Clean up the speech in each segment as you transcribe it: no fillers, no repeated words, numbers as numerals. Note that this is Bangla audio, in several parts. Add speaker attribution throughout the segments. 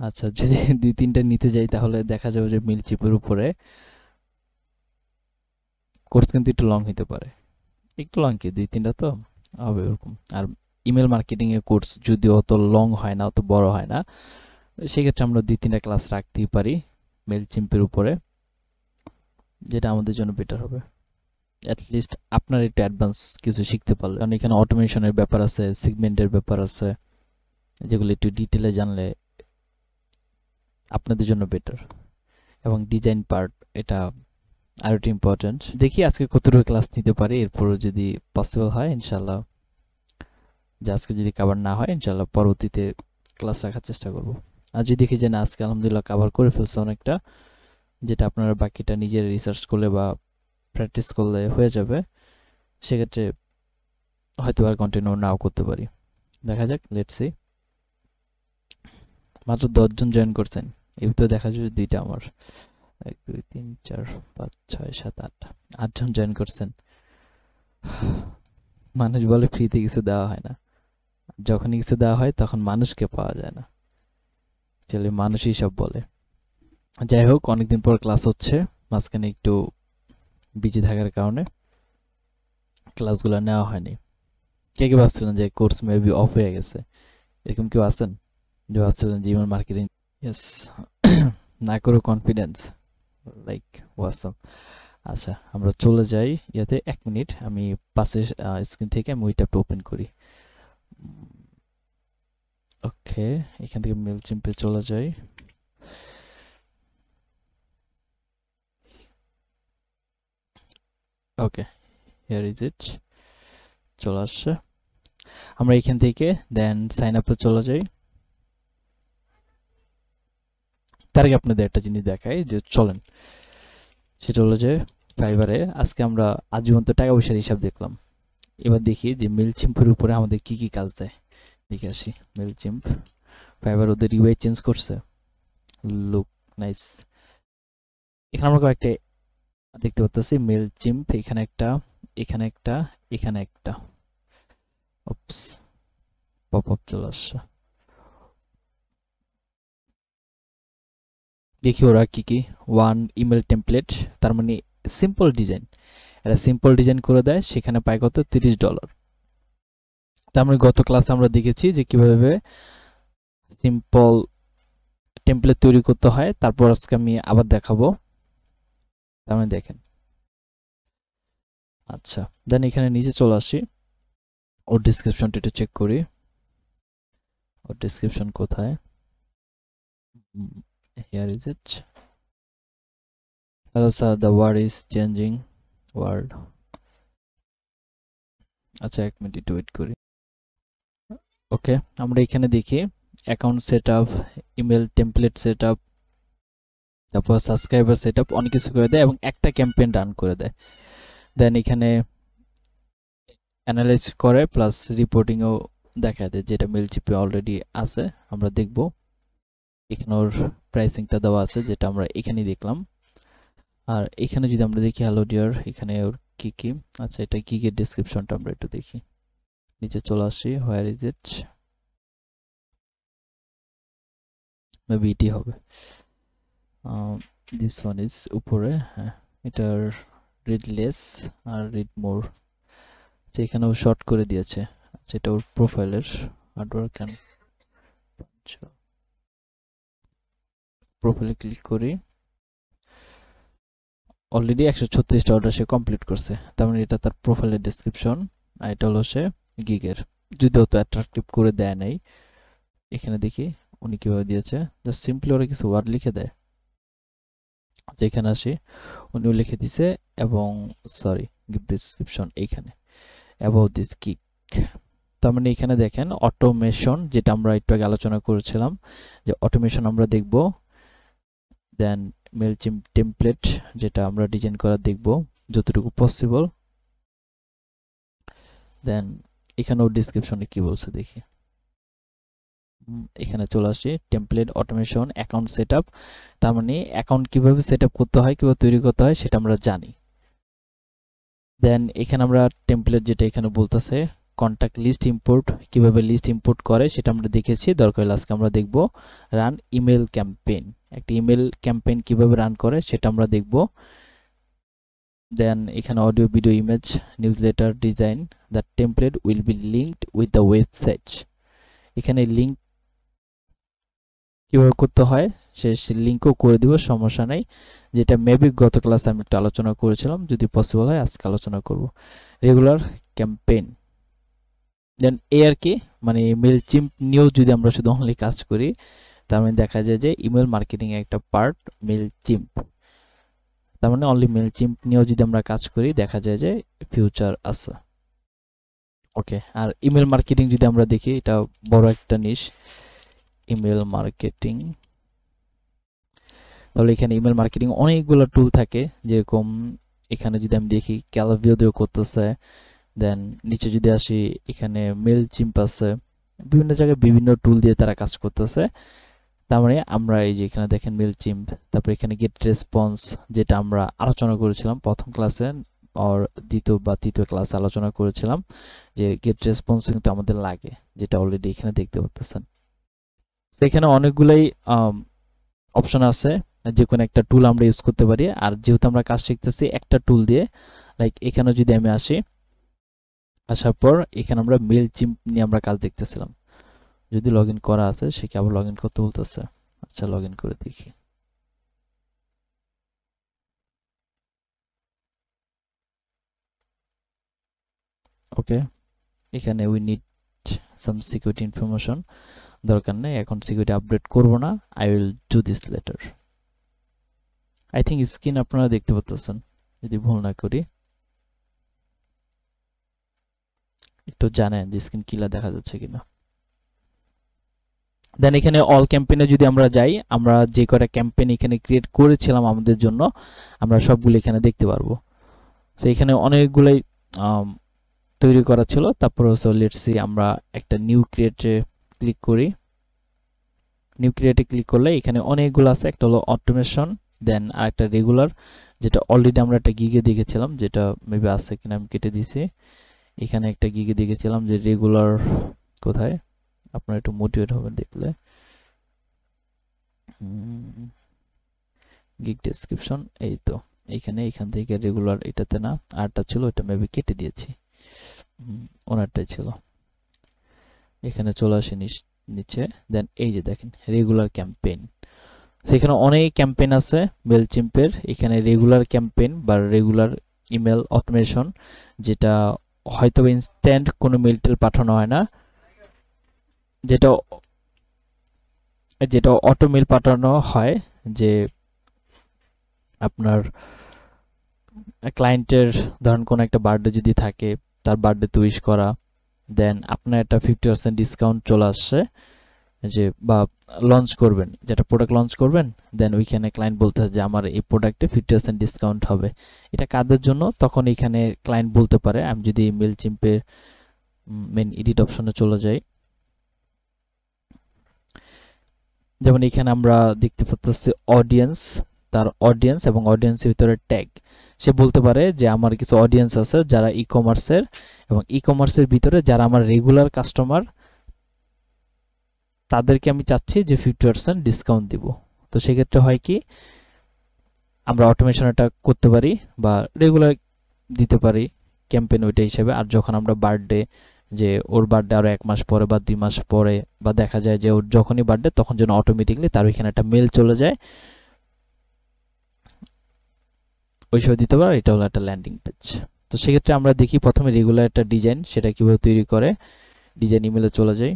Speaker 1: আচ্ছা, যদি 2-3টা নিতে যাই তাহলে দেখা যাবে যে মেইলচিম্পের উপরে কোর্স কিন্তু একটু লং হইতে পারে। একটু লং কি 2-3টা তো হবে ওরকম। আর ইমেল মার্কেটিং এর কোর্স যদিও অত লং হয় না, অত বড় হয় না, সেক্ষেত্রে আমরা 2-3টা ক্লাস রাখতেই পারি মেইলচিম্পের উপরে, যেটা আমাদের জন্য বেটার হবে। অ্যাট লিস্ট আপনার একটু অ্যাডভান্স কিছু শিখতে পারলে, কারণ এখানে অটোমেশনের ব্যাপার আছে, সেগমেন্টের ব্যাপার আছে, যেগুলো একটু ডিটেলে জানলে আপনাদের জন্য বেটার। এবং ডিজাইন পার্ট, এটা আর একটু ইম্পর্টেন্ট। দেখি আজকে কতটুকু ক্লাস নিতে পারি, এরপরও যদি পসিবল হয় ইনশাল্লাহ, যে আজকে যদি কভার না হয় ইনশাল্লাহ পরবর্তীতে ক্লাস রাখার চেষ্টা করব। আর যদি দেখি যে না আজকে আলহামদুলিল্লাহ কভার করে ফেলছে অনেকটা, যেটা আপনারা বাকিটা নিজের রিসার্চ করলে বা প্র্যাকটিস করলে হয়ে যাবে, সেক্ষেত্রে হয়তো আর কন্টিনিউ নাও করতে পারি। দেখা যাক, লেটস সি। মাত্র 10 জন জয়েন করছেন, এই ভিতরে দেখা যাবে দুইটা আমার, 1 2 3 4 5 6 7 8, 8জন জয়েন করছেন। মানুষ বলে ফ্রিতে কিছু দেওয়া হয় না, যখনই কিছু দেওয়া হয় তখন মানুষকে পাওয়া যায় না, আসলে মানুষই সব বলে। যাই হোক, অনেকদিন পর ক্লাস হচ্ছে, মাঝখানে একটু বিজি থাকার কারণে ক্লাসগুলো নেওয়া হয়নি। কে কে ভাবছিলেন যে কোর্স মেবি অফ হয়ে গেছে, এরকম কেউ আছেন যে ভাবছিলেন যে ইমেল মার্কেটিং? ইয়েস। না করো কনফিডেন্স, লাইক ওয়াসাম। আচ্ছা, আমরা চলে যাই ইয়াতে। 1 মিনিট, আমি পাশের স্ক্রিন থেকে আমি ওইটা ওপেন করি। ওকে, এখান থেকে মেইলচিম্পে চলে যাই। ওকে, হিয়ার ইজ ইট, চলে আসছে। আমরা এখান থেকে দেন সাইন আপে চলে যাই। তার আগে আপনাদের একটা জিনিস দেখাই, যে চলেন, সেটা হলো যে ফাইবারে আজকে আমরা আজীবন তো টাকা পয়সার হিসাব দেখলাম। এবার দেখি যে মেইলচিম্পের উপরে আমাদের কি কি কাজ দেয়, দেখে আসি। মেইলচিম্প, ফাইবার ওদের ইউআই চেঞ্জ করছে, লুক নাইস। এখানে আমরা কয়েকটা দেখতে পাচ্ছি, মেইলচিম্প এখানে একটা, এখানে একটা, এখানে একটা। ওপস, পপ আপ চলে আসছে। দেখি ওরা কি কি। ওয়ান ইমেল টেমপ্লেট, তার মানে সিম্পল ডিজাইন, এরা সিম্পল ডিজাইন করে দেয়, সেখানে পায় কত, $30। তার মানে গত ক্লাসে আমরা দেখেছি যে কিভাবে সিম্পল টেমপ্লেট তৈরি করতে হয়, তারপর আজকে আমি আবার দেখাবো। তার মানে দেখেন। আচ্ছা, দেন এখানে নিচে চলে আসি, ওর ডিসক্রিপশনটা একটু চেক করি। ওর ডিসক্রিপশন কোথায়? Here is it. Hello sir, the word is changing word. আচ্ছা, 1 মিনিট একটু ওয়েট করি। ওকে, আমরা এখানে দেখি account set up, email template set up, তারপর সাবস্ক্রাইবার সেট আপ, অনেক কিছু করে দেয় এবং একটা ক্যাম্পেইন রান করে দেয়। দেন এখানে অ্যানালাইজ করে প্লাস রিপোর্টিংও দেখা দেয়, যেটা মেইলচিম্পে অলরেডি আছে, আমরা দেখব। এখানে ওর প্রাইসিংটা দেওয়া আছে, যেটা আমরা এখানেই দেখলাম। আর এখানে যদি আমরা দেখি হ্যালো ডিয়ার, এখানে ওর কি কি। আচ্ছা, এটা গিগের ডেসক্রিপশনটা আমরা একটু দেখি। নিচে চলে আসি, হোয়ার ইজ ইট, মেবি এটি হবে। দিস ওয়ান ইজ উপরে, হ্যাঁ, এটার রিড লেস আর রিড মোর, এখানেও শর্ট করে দিয়েছে। আচ্ছা, এটা ওর প্রোফাইলের হার্ডওয়ার্ক অ্যান্ড প্রোফাইলে ক্লিক করি। অলরেডি 136টা অর্ডার সে কমপ্লিট করছে, তার মানে এটা তার প্রোফাইলের ডেসক্রিপশন। আর এটা হলো সে গিগের, যদিও তো অ্যাট্রাকটিভ করে দেয় নাই। এখানে দেখি উনি কিভাবে দিয়েছে, জাস্ট সিম্পলি ওরা কিছু ওয়ার্ড লিখে দেয়। যেখানে আসি, উনিও লিখে দিছে, এবং সরি, গিভ ডেসক্রিপশন এইখানে অ্যাবাউট দিস গিগ। তার মানে এখানে দেখেন অটোমেশন, যেটা আমরা একটু আগে আলোচনা করেছিলাম, যে অটোমেশন আমরা দেখব। দেন মেইলচিম্প টেমপ্লেট, যেটা আমরা ডিজাইন করা দেখব যতটুকু পসিবল। দেন এখানেও ডিসক্রিপশনে কি বলছে দেখি। এখানে চলে আসি, টেমপ্লেট অটোমেশন অ্যাকাউন্ট সেটআপ, তার মানে অ্যাকাউন্ট কিভাবে সেটআপ করতে হয়, কিভাবে তৈরি করতে হয়, সেটা আমরা জানি। দেন এখানে আমরা টেমপ্লেট, যেটা এখানে বলতেছে কন্টাক্ট লিস্ট ইম্পোর্ট কিভাবে লিস্ট ইম্পোর্ট করে সেটা আমরা দেখেছি, দরকার হলে আজকে আমরা দেখব রান ইমেল ক্যাম্পেইন, একটা ইমেল ক্যাম্পেইন কিভাবে রান করে সেটা আমরা দেখব। দেন এখানে audio video image newsletter design the template will be linked with the website, এখানে লিঙ্ক কিভাবে করতে হয় সে লিঙ্কও করে দিব, সমস্যা নাই, যেটা মেবি গত ক্লাসে আমি একটু আলোচনা করেছিলাম, যদি পসিবল হয় আজকে আলোচনা করব। রেগুলার ক্যাম্পেইন দেন এ আর কি, মানে মেল চিম্প নিয়েও যদি আমরা শুধু অনলি কাজ করি তার মানে দেখা যায় যে ইমেল মার্কেটিং এর একটা পার্ট মেল চিম্প, তার মানে অনলি মেল চিম্প নিয়েও যদি আমরা কাজ করি দেখা যায় যে ফিউচার আছে। ওকে, আর ইমেল মার্কেটিং যদি আমরা দেখি এটা বড় একটা নিশ, ইমেল মার্কেটিং, তাহলে এখানে ইমেল মার্কেটিং অনেকগুলো টুল থাকে, যেরকম এখানে যদি আমি দেখি ক্যালাভিও দিয়েও করতেছে, দেন নিচে যদি আসি এখানে মেল চিম্প আছে, বিভিন্ন জায়গায় বিভিন্ন টুল দিয়ে তারা কাজ করতেছে। তার মানে আমরা এই যে এখানে দেখেন মেল চিম্প, তারপর এখানে গেট রেসপন্স যেটা আমরা আলোচনা করেছিলাম প্রথম ক্লাসে আর দ্বিতীয় বা তৃতীয় ক্লাসে আলোচনা করেছিলাম যে গেট রেসপন্স কিন্তু আমাদের লাগে, যেটা অলরেডি এখানে দেখতে পাচ্ছেন। তো এখানে অনেকগুলাই অপশন আছে, যে কোনো একটা টুল আমরা ইউজ করতে পারি, আর যেহেতু আমরা কাজ শিখতেছি একটা টুল দিয়ে, লাইক এখানে যদি আমি আসি, আসার পর এখানে আমরা মেল চিম্প নিয়ে আমরা কাজ দেখতেছিলাম, যদি লগ ইন করা আছে সে কি আবার লগ ইন করতে বলতেছে, আচ্ছা লগ ইন করে দেখি। ওকে, এখানে we need some security information, দরকার নেই এখন সিকিউরিটি আপডেট করব না, I will do this letter. I think screen আপনারা দেখতে পাচ্ছেন যদি ভুল না করি, একটু জানেন যে স্ক্রিন ক্লিয়ার দেখা যাচ্ছে কিনা। দেন এখানে অল ক্যাম্পেইনে যদি আমরা যাই, আমরা যে কটা ক্যাম্পেইন এখানে ক্রিয়েট করেছিলাম আমাদের জন্য আমরা সবগুলো এখানে দেখতে পারবো। তো এখানে অনেকগুলাই তৈরি করা ছিল, তারপর হচ্ছে লেটস সি আমরা একটা নিউ ক্রিয়েটে ক্লিক করি, নিউ ক্রিয়েটে ক্লিক করলে এখানে অনেকগুলো আছে, একটা হলো অটোমেশন, দেন আরেকটা রেগুলার, যেটা অলরেডি আমরা একটা গিগে দেখেছিলাম, যেটা মেবি আছে কিনা আমি কেটে দিয়েছি, এখানে একটা গিগে দেখেছিলাম যে রেগুলার কোথায়, আপনারা একটু মোটিভেট হবেন দেখলে, গিগ ডেসক্রিপশন এই তো, এখান থেকে রেগুলার এটাতে না, আরটা ছিল ওটা মেবি কেটে দিয়েছি, ওনারটাই ছিল, এখানে চলে আসে নিচে, দেন এই যে দেখেন রেগুলার ক্যাম্পেইন, সেখানে অনেক ক্যাম্পেইন আছে মেলচিম্পের, এখানে রেগুলার ক্যাম্পেইন বা রেগুলার ইমেল অটোমেশন, যেটা হয়তো ইনস্ট্যান্ট কোনো মেল টেল পাঠানো হয় না, যেটা যেটা অটো মেল পাঠানো হয়, যে আপনার ক্লায়েন্টের ধরেন কোনো একটা বার্থডে যদি থাকে, তার বার্থডেতে উইশ করা, দেন আপনার একটা 50% ডিসকাউন্ট চলে আসছে, যে বা লঞ্চ করবেন, যেটা প্রোডাক্ট লঞ্চ করবেন, দেন ওইখানে ক্লায়েন্ট বলতে হয় যে আমার এই প্রোডাক্টে 50% ডিসকাউন্ট হবে, এটা কাদের জন্য, তখন এখানে ক্লায়েন্ট বলতে পারে। আমি যদি মেল চিম্পের মেন এডিট অপশনে চলে যাই, যেমন এখানে আমরা দেখতে পাচ্ছি অডিয়েন্স, তার অডিয়েন্স এবং অডিয়েন্সের ভিতরে ট্যাগ, সে বলতে পারে যে আমার কিছু অডিয়েন্স আছে যারা ই কমার্সের, এবং ই কমার্সের ভিতরে যারা আমার রেগুলার কাস্টমার, তাদেরকে আমি চাচ্ছি যে 50% ডিসকাউন্ট দিব। তো সেক্ষেত্রে হয় কি, আমরা অটোমেশন এটা করতে পারি বা রেগুলার দিতে পারি ক্যাম্পেইন ওইটা হিসেবে। আর যখন আমরা বার্থডে, যে ওর বার্থডে আরো 1 মাস পরে বা 2 মাস পরে, বা দেখা যায় যে ওর যখনই বার্থডে তখন যেন অটোমেটিকলি তার ওইখানে একটা মেল চলে যায়, ওই সময় দিতে পারো, এটা হলো একটা ল্যান্ডিং পেজ। তো সেক্ষেত্রে আমরা দেখি প্রথমে রেগুলার একটা ডিজাইন, সেটা কিভাবে তৈরি করে, ডিজাইন ইমেলে চলে যাই,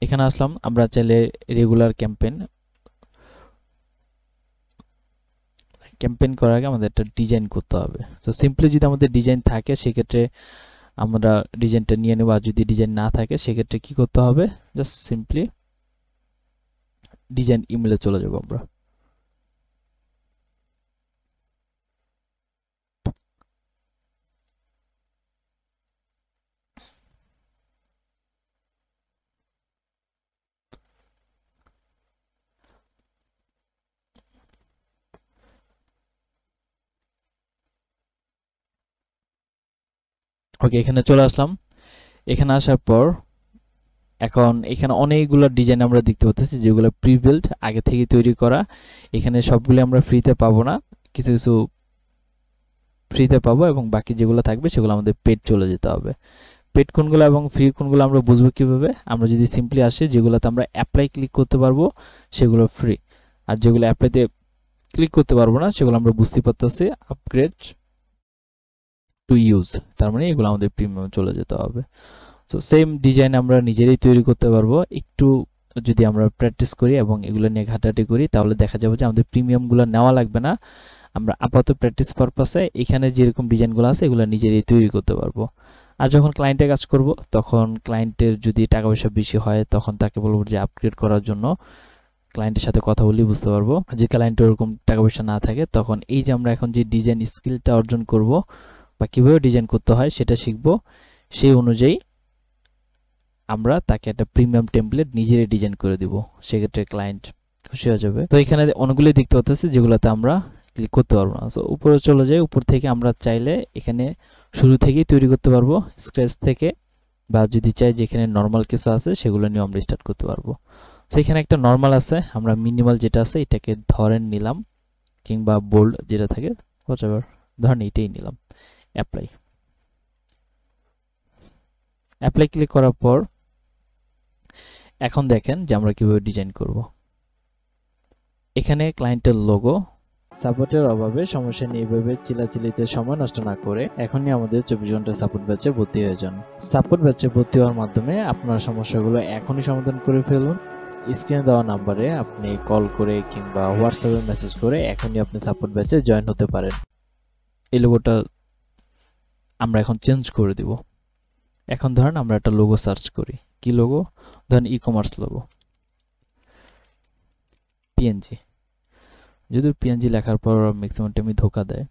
Speaker 1: এখানে আসলাম, আমরা চাইলে রেগুলার ক্যাম্পেইন ক্যাম্পেইন করার আগে আমাদের একটা ডিজাইন করতে হবে। তো সিম্পলি যদি আমাদের ডিজাইন থাকে সেক্ষেত্রে আমরা ডিজাইনটা নিয়ে নেব, আর যদি ডিজাইন না থাকে সেক্ষেত্রে কি করতে হবে, জাস্ট সিম্পলি ডিজাইন ইমেলে চলে যাব আমরা। ওকে, এখানে চলে আসলাম। এখানে আসার পর এখন এখানে অনেকগুলো ডিজাইন আমরা দেখতে পাচ্ছি যেগুলো প্রি বিল্ড আগে থেকে তৈরি করা। এখানে সবগুলো আমরা ফ্রিতে পাবো না, কিছু কিছু ফ্রিতে পাবো এবং বাকি যেগুলো থাকবে সেগুলো আমাদের পেড চলে যেতে হবে। পেড কোনগুলো এবং ফ্রি কোনগুলো আমরা বুঝবো কিভাবে? আমরা যদি সিম্পলি আসি যেগুলোতে আমরা অ্যাপ্লাই ক্লিক করতে পারবো সেগুলো ফ্রি, আর যেগুলো অ্যাপ্লাইতে ক্লিক করতে পারবো না সেগুলো আমরা বুঝতে পারতেছি আপগ্রেড টু ইউজ, তার মানে এগুলো আমাদের প্রিমিয়াম চলে যেতে হবে। সো সেম ডিজাইন আমরা নিজেরাই তৈরি করতে পারবো। একটু যদি আমরা প্র্যাকটিস করি এবং এগুলো নিয়ে ঘাটাঘাটি করি তাহলে দেখা যাবে যে আমাদের প্রিমিয়ামগুলো নেওয়া লাগবে না। আমরা আপাতত প্র্যাকটিস পারপাসে এখানে যেরকম ডিজাইনগুলো আছে এগুলো নিজেরাই তৈরি করতে পারবো। আর যখন ক্লায়েন্টের কাজ করব তখন ক্লায়েন্টের যদি টাকা পয়সা বেশি হয় তখন তাকে বলবো যে আপগ্রেড করার জন্য। ক্লায়েন্টের সাথে কথা বলেই বুঝতে পারবো। যে ক্লায়েন্টের ওরকম টাকা পয়সা না থাকে তখন এই যে আমরা এখন যে ডিজাইন স্কিলটা অর্জন করব বা কিভাবে ডিজাইন করতে হয় সেটা শিখবো, সেই অনুযায়ী আমরা তাকে একটা প্রিমিয়াম টেমপ্লেট নিজেরাই ডিজাইন করে দিব। সেক্ষেত্রে ক্লায়েন্ট খুশি হয়ে যাবে। তো এখানে অনেকগুলো দেখতে পাচ্ছি যেগুলোতে আমরা ক্লিক করতে পারবো না। তো উপরে চলে যাই, উপর থেকে আমরা চাইলে এখানে শুরু থেকেই তৈরি করতে পারবো স্ক্র্যাচ থেকে, বা যদি চাই যেখানে নর্মাল কিছু আছে সেগুলো নিয়ে আমরা স্টার্ট করতে পারবো। তো এখানে একটা নর্মাল আছে, আমরা মিনিমাল যেটা আছে এটাকে ধরেন নিলাম, কিংবা বোল্ড যেটা থাকে হোয়াটএভার, ধরেন এটাই নিলাম। অ্যাপ্লাই অ্যাপ্লাই ক্লিক করার পর এখন দেখেন যে আমরা কিভাবে ডিজাইন করব। এখানে ক্লায়েন্টের লোগো, সাপোর্টের অভাবে সমস্যা নিয়ে এভাবে চিলাচিলিতে সময় নষ্ট না করে এখনই আমাদের 24 ঘন্টা সাপোর্ট ব্যাচে ভর্তি হয়ে যান। সাপোর্ট ব্যাচে ভর্তি হওয়ার মাধ্যমে আপনার সমস্যাগুলো এখনই সমাধান করে ফেলুন। স্ক্রিনে দেওয়া নাম্বারে আপনি কল করে কিংবা হোয়াটসঅ্যাপে মেসেজ করে এখনই আপনি সাপোর্ট ব্যাচে জয়েন হতে পারেন। এই লোগোটা আমরা এখন চেঞ্জ করে দিব। এখন ধরেন আমরা একটা লোগো সার্চ করি। কি লোগো? ধরেন ই কমার্স লোগো, পিএনজি। যদি পিএনজি লেখার পর ম্যাক্সিমাম টাইমই ধোকা দেয়।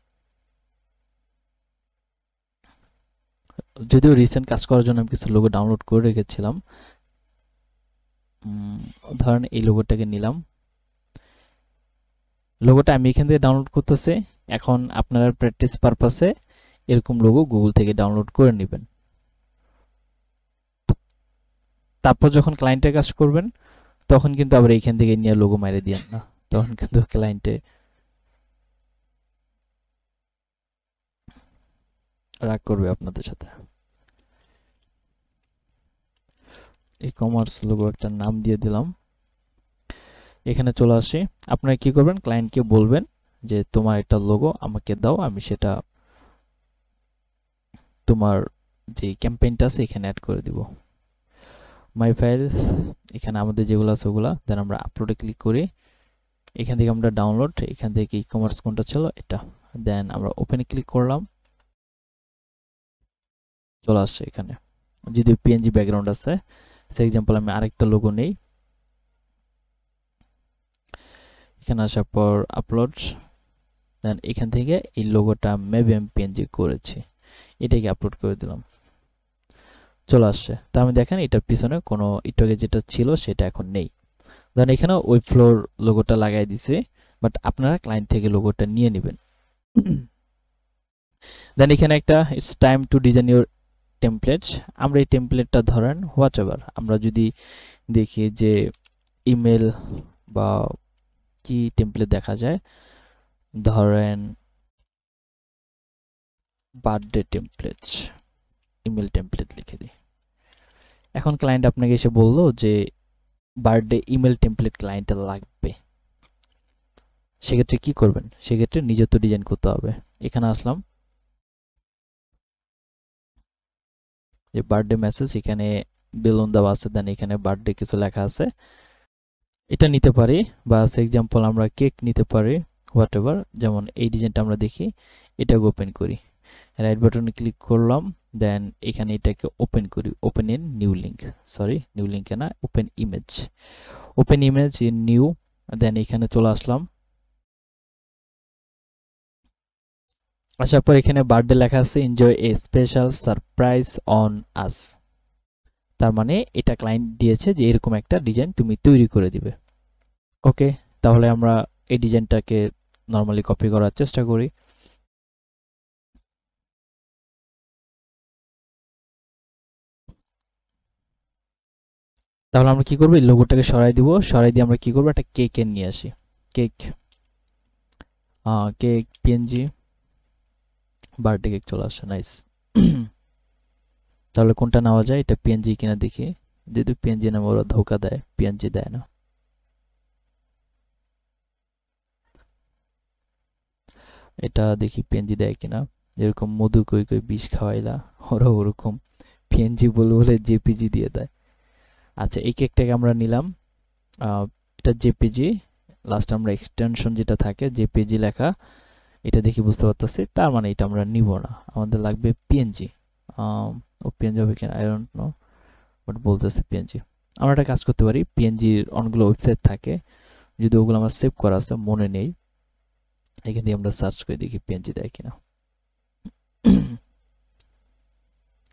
Speaker 1: যদিও রিসেন্ট কাজ করার জন্য আমি কিছু লোগো ডাউনলোড করে রেখেছিলাম। ধরেন এই লোগোটাকে নিলাম। লোগোটা আমি এখান থেকে ডাউনলোড করতেছি। এখন আপনারা প্র্যাকটিস পারপাসে এরকম লোগো গুগল থেকে ডাউনলোড করে নেবেন। তারপর যখন ক্লায়েন্টের কাজ করবেন তখন কিন্তু আবার এইখান থেকে নিয়ে লোগো মাইরে দিয়েন না, তখন কিন্তু ক্লায়েন্টে রাগ করবে আপনাদের সাথে। ই কমার্স লোগো একটা নাম দিয়ে দিলাম। এখানে চলে আসি। আপনারা কি করবেন? ক্লায়েন্টকে বলবেন যে তোমার একটা লোগো আমাকে দাও, আমি সেটা তোমার যে ক্যাম্পেইনটা আছে এখানে অ্যাড করে দিব। মাই ফাইল, এখানে আমাদের যেগুলো আছে ওগুলা, দেন আমরা আপলোডে ক্লিক করি। এখান থেকে আমরা ডাউনলোড, এখান থেকে ই কমার্স কোনটা ছিল এটা, দেন আমরা ওপেনে ক্লিক করলাম। চলে আসছে এখানে। যদি পিএনজি ব্যাকগ্রাউন্ড আছে, ফর এক্সাম্পল আমি আরেকটা লোগো নেই। এখানে আসার পর আপলোড, দেন এখান থেকে এই লোগোটা মেবি আমি পিএনজি করেছি, এটাকে আপলোড করে দিলাম। চলে আসছে। তার মানে দেখেন এটার পিছনে কোনো একটু আগে যেটা ছিল সেটা এখন নেই। ধরেন এখানে ওয়েব ফ্লোর লোগোটা লাগাই দিছে, বাট আপনারা ক্লায়েন্ট থেকে লোগোটা নিয়ে নেবেন। দেন এখানে একটা it's time to design your template. আমরা এই টেমপ্লেটটা ধরেন হোয়াটএভার, আমরা যদি দেখি যে ইমেল বা কি টেমপ্লেট দেখা যায়, ধরেন বার্থডে টেমপ্লেট, ইমেল টেমপ্লেট লিখে দিই। এখন ক্লায়েন্ট আপনাকে এসে বললো যে বার্থডে ইমেল টেমপ্লেট ক্লায়েন্টের লাগবে, সেক্ষেত্রে কি করবেন? সেক্ষেত্রে নিজে তো ডিজাইন করতে হবে। এখানে আসলাম, যে বার্থডে মেসেজ, এখানে বেলুন দেওয়া আছে, দেন এখানে বার্থডে কিছু লেখা আছে, এটা নিতে পারি, বা এক্সাম্পল আমরা কেক নিতে পারি, হোয়াটএভার। যেমন এই ডিজাইনটা আমরা দেখি, এটাকে ওপেন করি, রাইট বাটনে ক্লিক করলাম, দেন এখানে এটাকে ওপেন করি, open in new link, sorry new লিঙ্কে না, open image, open image in new. Then এখানে চলে আসলাম। আসার পর এখানে বার্থডে লেখা আছে, enjoy a special surprise on us. তার মানে এটা ক্লায়েন্ট দিয়েছে যে এরকম একটা ডিজাইন তুমি তৈরি করে দিবে। ওকে, তাহলে আমরা এই ডিজাইনটাকে নরমালি কপি করার চেষ্টা করি। তাহলে আমরা কি করব, এই লোগোটাকে সরাই দিব, সরাই দিয়ে আমরা কি করব, একটা কেক এর নিয়ে আসি, cake cake PNG birthday cake চলে আসছে, নাইস। তাহলে কোনটা নেওয়া যায়, এটা পিএনজি কিনা দেখি, যদি পিএনজি নামে ওরা ধোকা দেয়, পিএনজি দেয় না। এটা দেখি পিএনজি দেয় কিনা, যেরকম মধু কই কই বিষ খাওয়াইলা, ওরা ওরকম পিএনজি বলে বলে জেপিজি দিয়ে দেয়। আচ্ছা, এই কেকটাকে আমরা নিলাম, এটা জেপিজি, লাস্ট আমরা এক্সটেনশন যেটা থাকে জেপিজি লেখা, এটা দেখি বুঝতে পারতেছি, তার মানে এটা আমরা নিব না, আমাদের লাগবে পিএনজি। ও পিএনজি হবে কিনা আই ডোন্ট নো, বাট বলতেছে পিএনজি। আমরা একটা কাজ করতে পারি, পিএনজির অনেকগুলো ওয়েবসাইট থাকে, যদি ওগুলো আমার সেভ করা আছে মনে নেই, এখান দিয়ে আমরা সার্চ করে দেখি পিএনজি দেয় কিনা।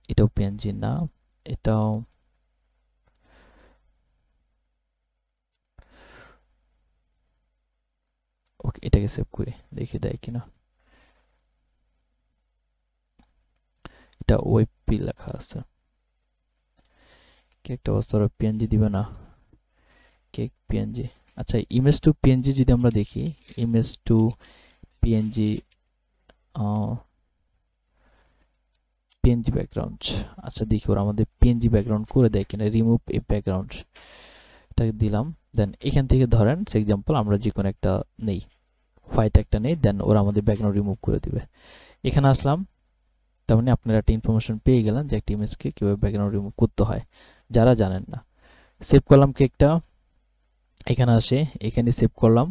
Speaker 1: এটাও পিএনজি না, এটাও, ওকে এটাকে সেভ করি দেখি দেয় কিনা। এটা ওয়েবপি লেখা আছে, কি একটা অবস্থা, ওরা পিএনজি দিবে না, কেক পিএনজি। আচ্ছা, ইমেজ টু পিএনজি যদি আমরা দেখি, image to PNG, PNG background, আচ্ছা দেখি ওরা আমাদের পিএনজি ব্যাকগ্রাউন্ড করে দেয় কিনা, রিমুভ এ ব্যাকগ্রাউন্ড, এটাকে দিলাম। দেন এখান থেকে ধরেন এক্সাম্পল আমরা যে কোনো একটা নেই, হোয়াইট একটা নেই, দেন ওরা আমাদের ব্যাকগ্রাউন্ড রিমুভ করে দিবে। এখানে আসলাম, তার মানে আপনারা একটা ইনফরমেশন পেয়ে গেলেন যে একটা ইমেজকে কিভাবে ব্যাকগ্রাউন্ড রিমুভ করতে হয়, যারা জানেন না। সেভ করলাম কেকটা, এখানে আসে, এখানে সেভ করলাম।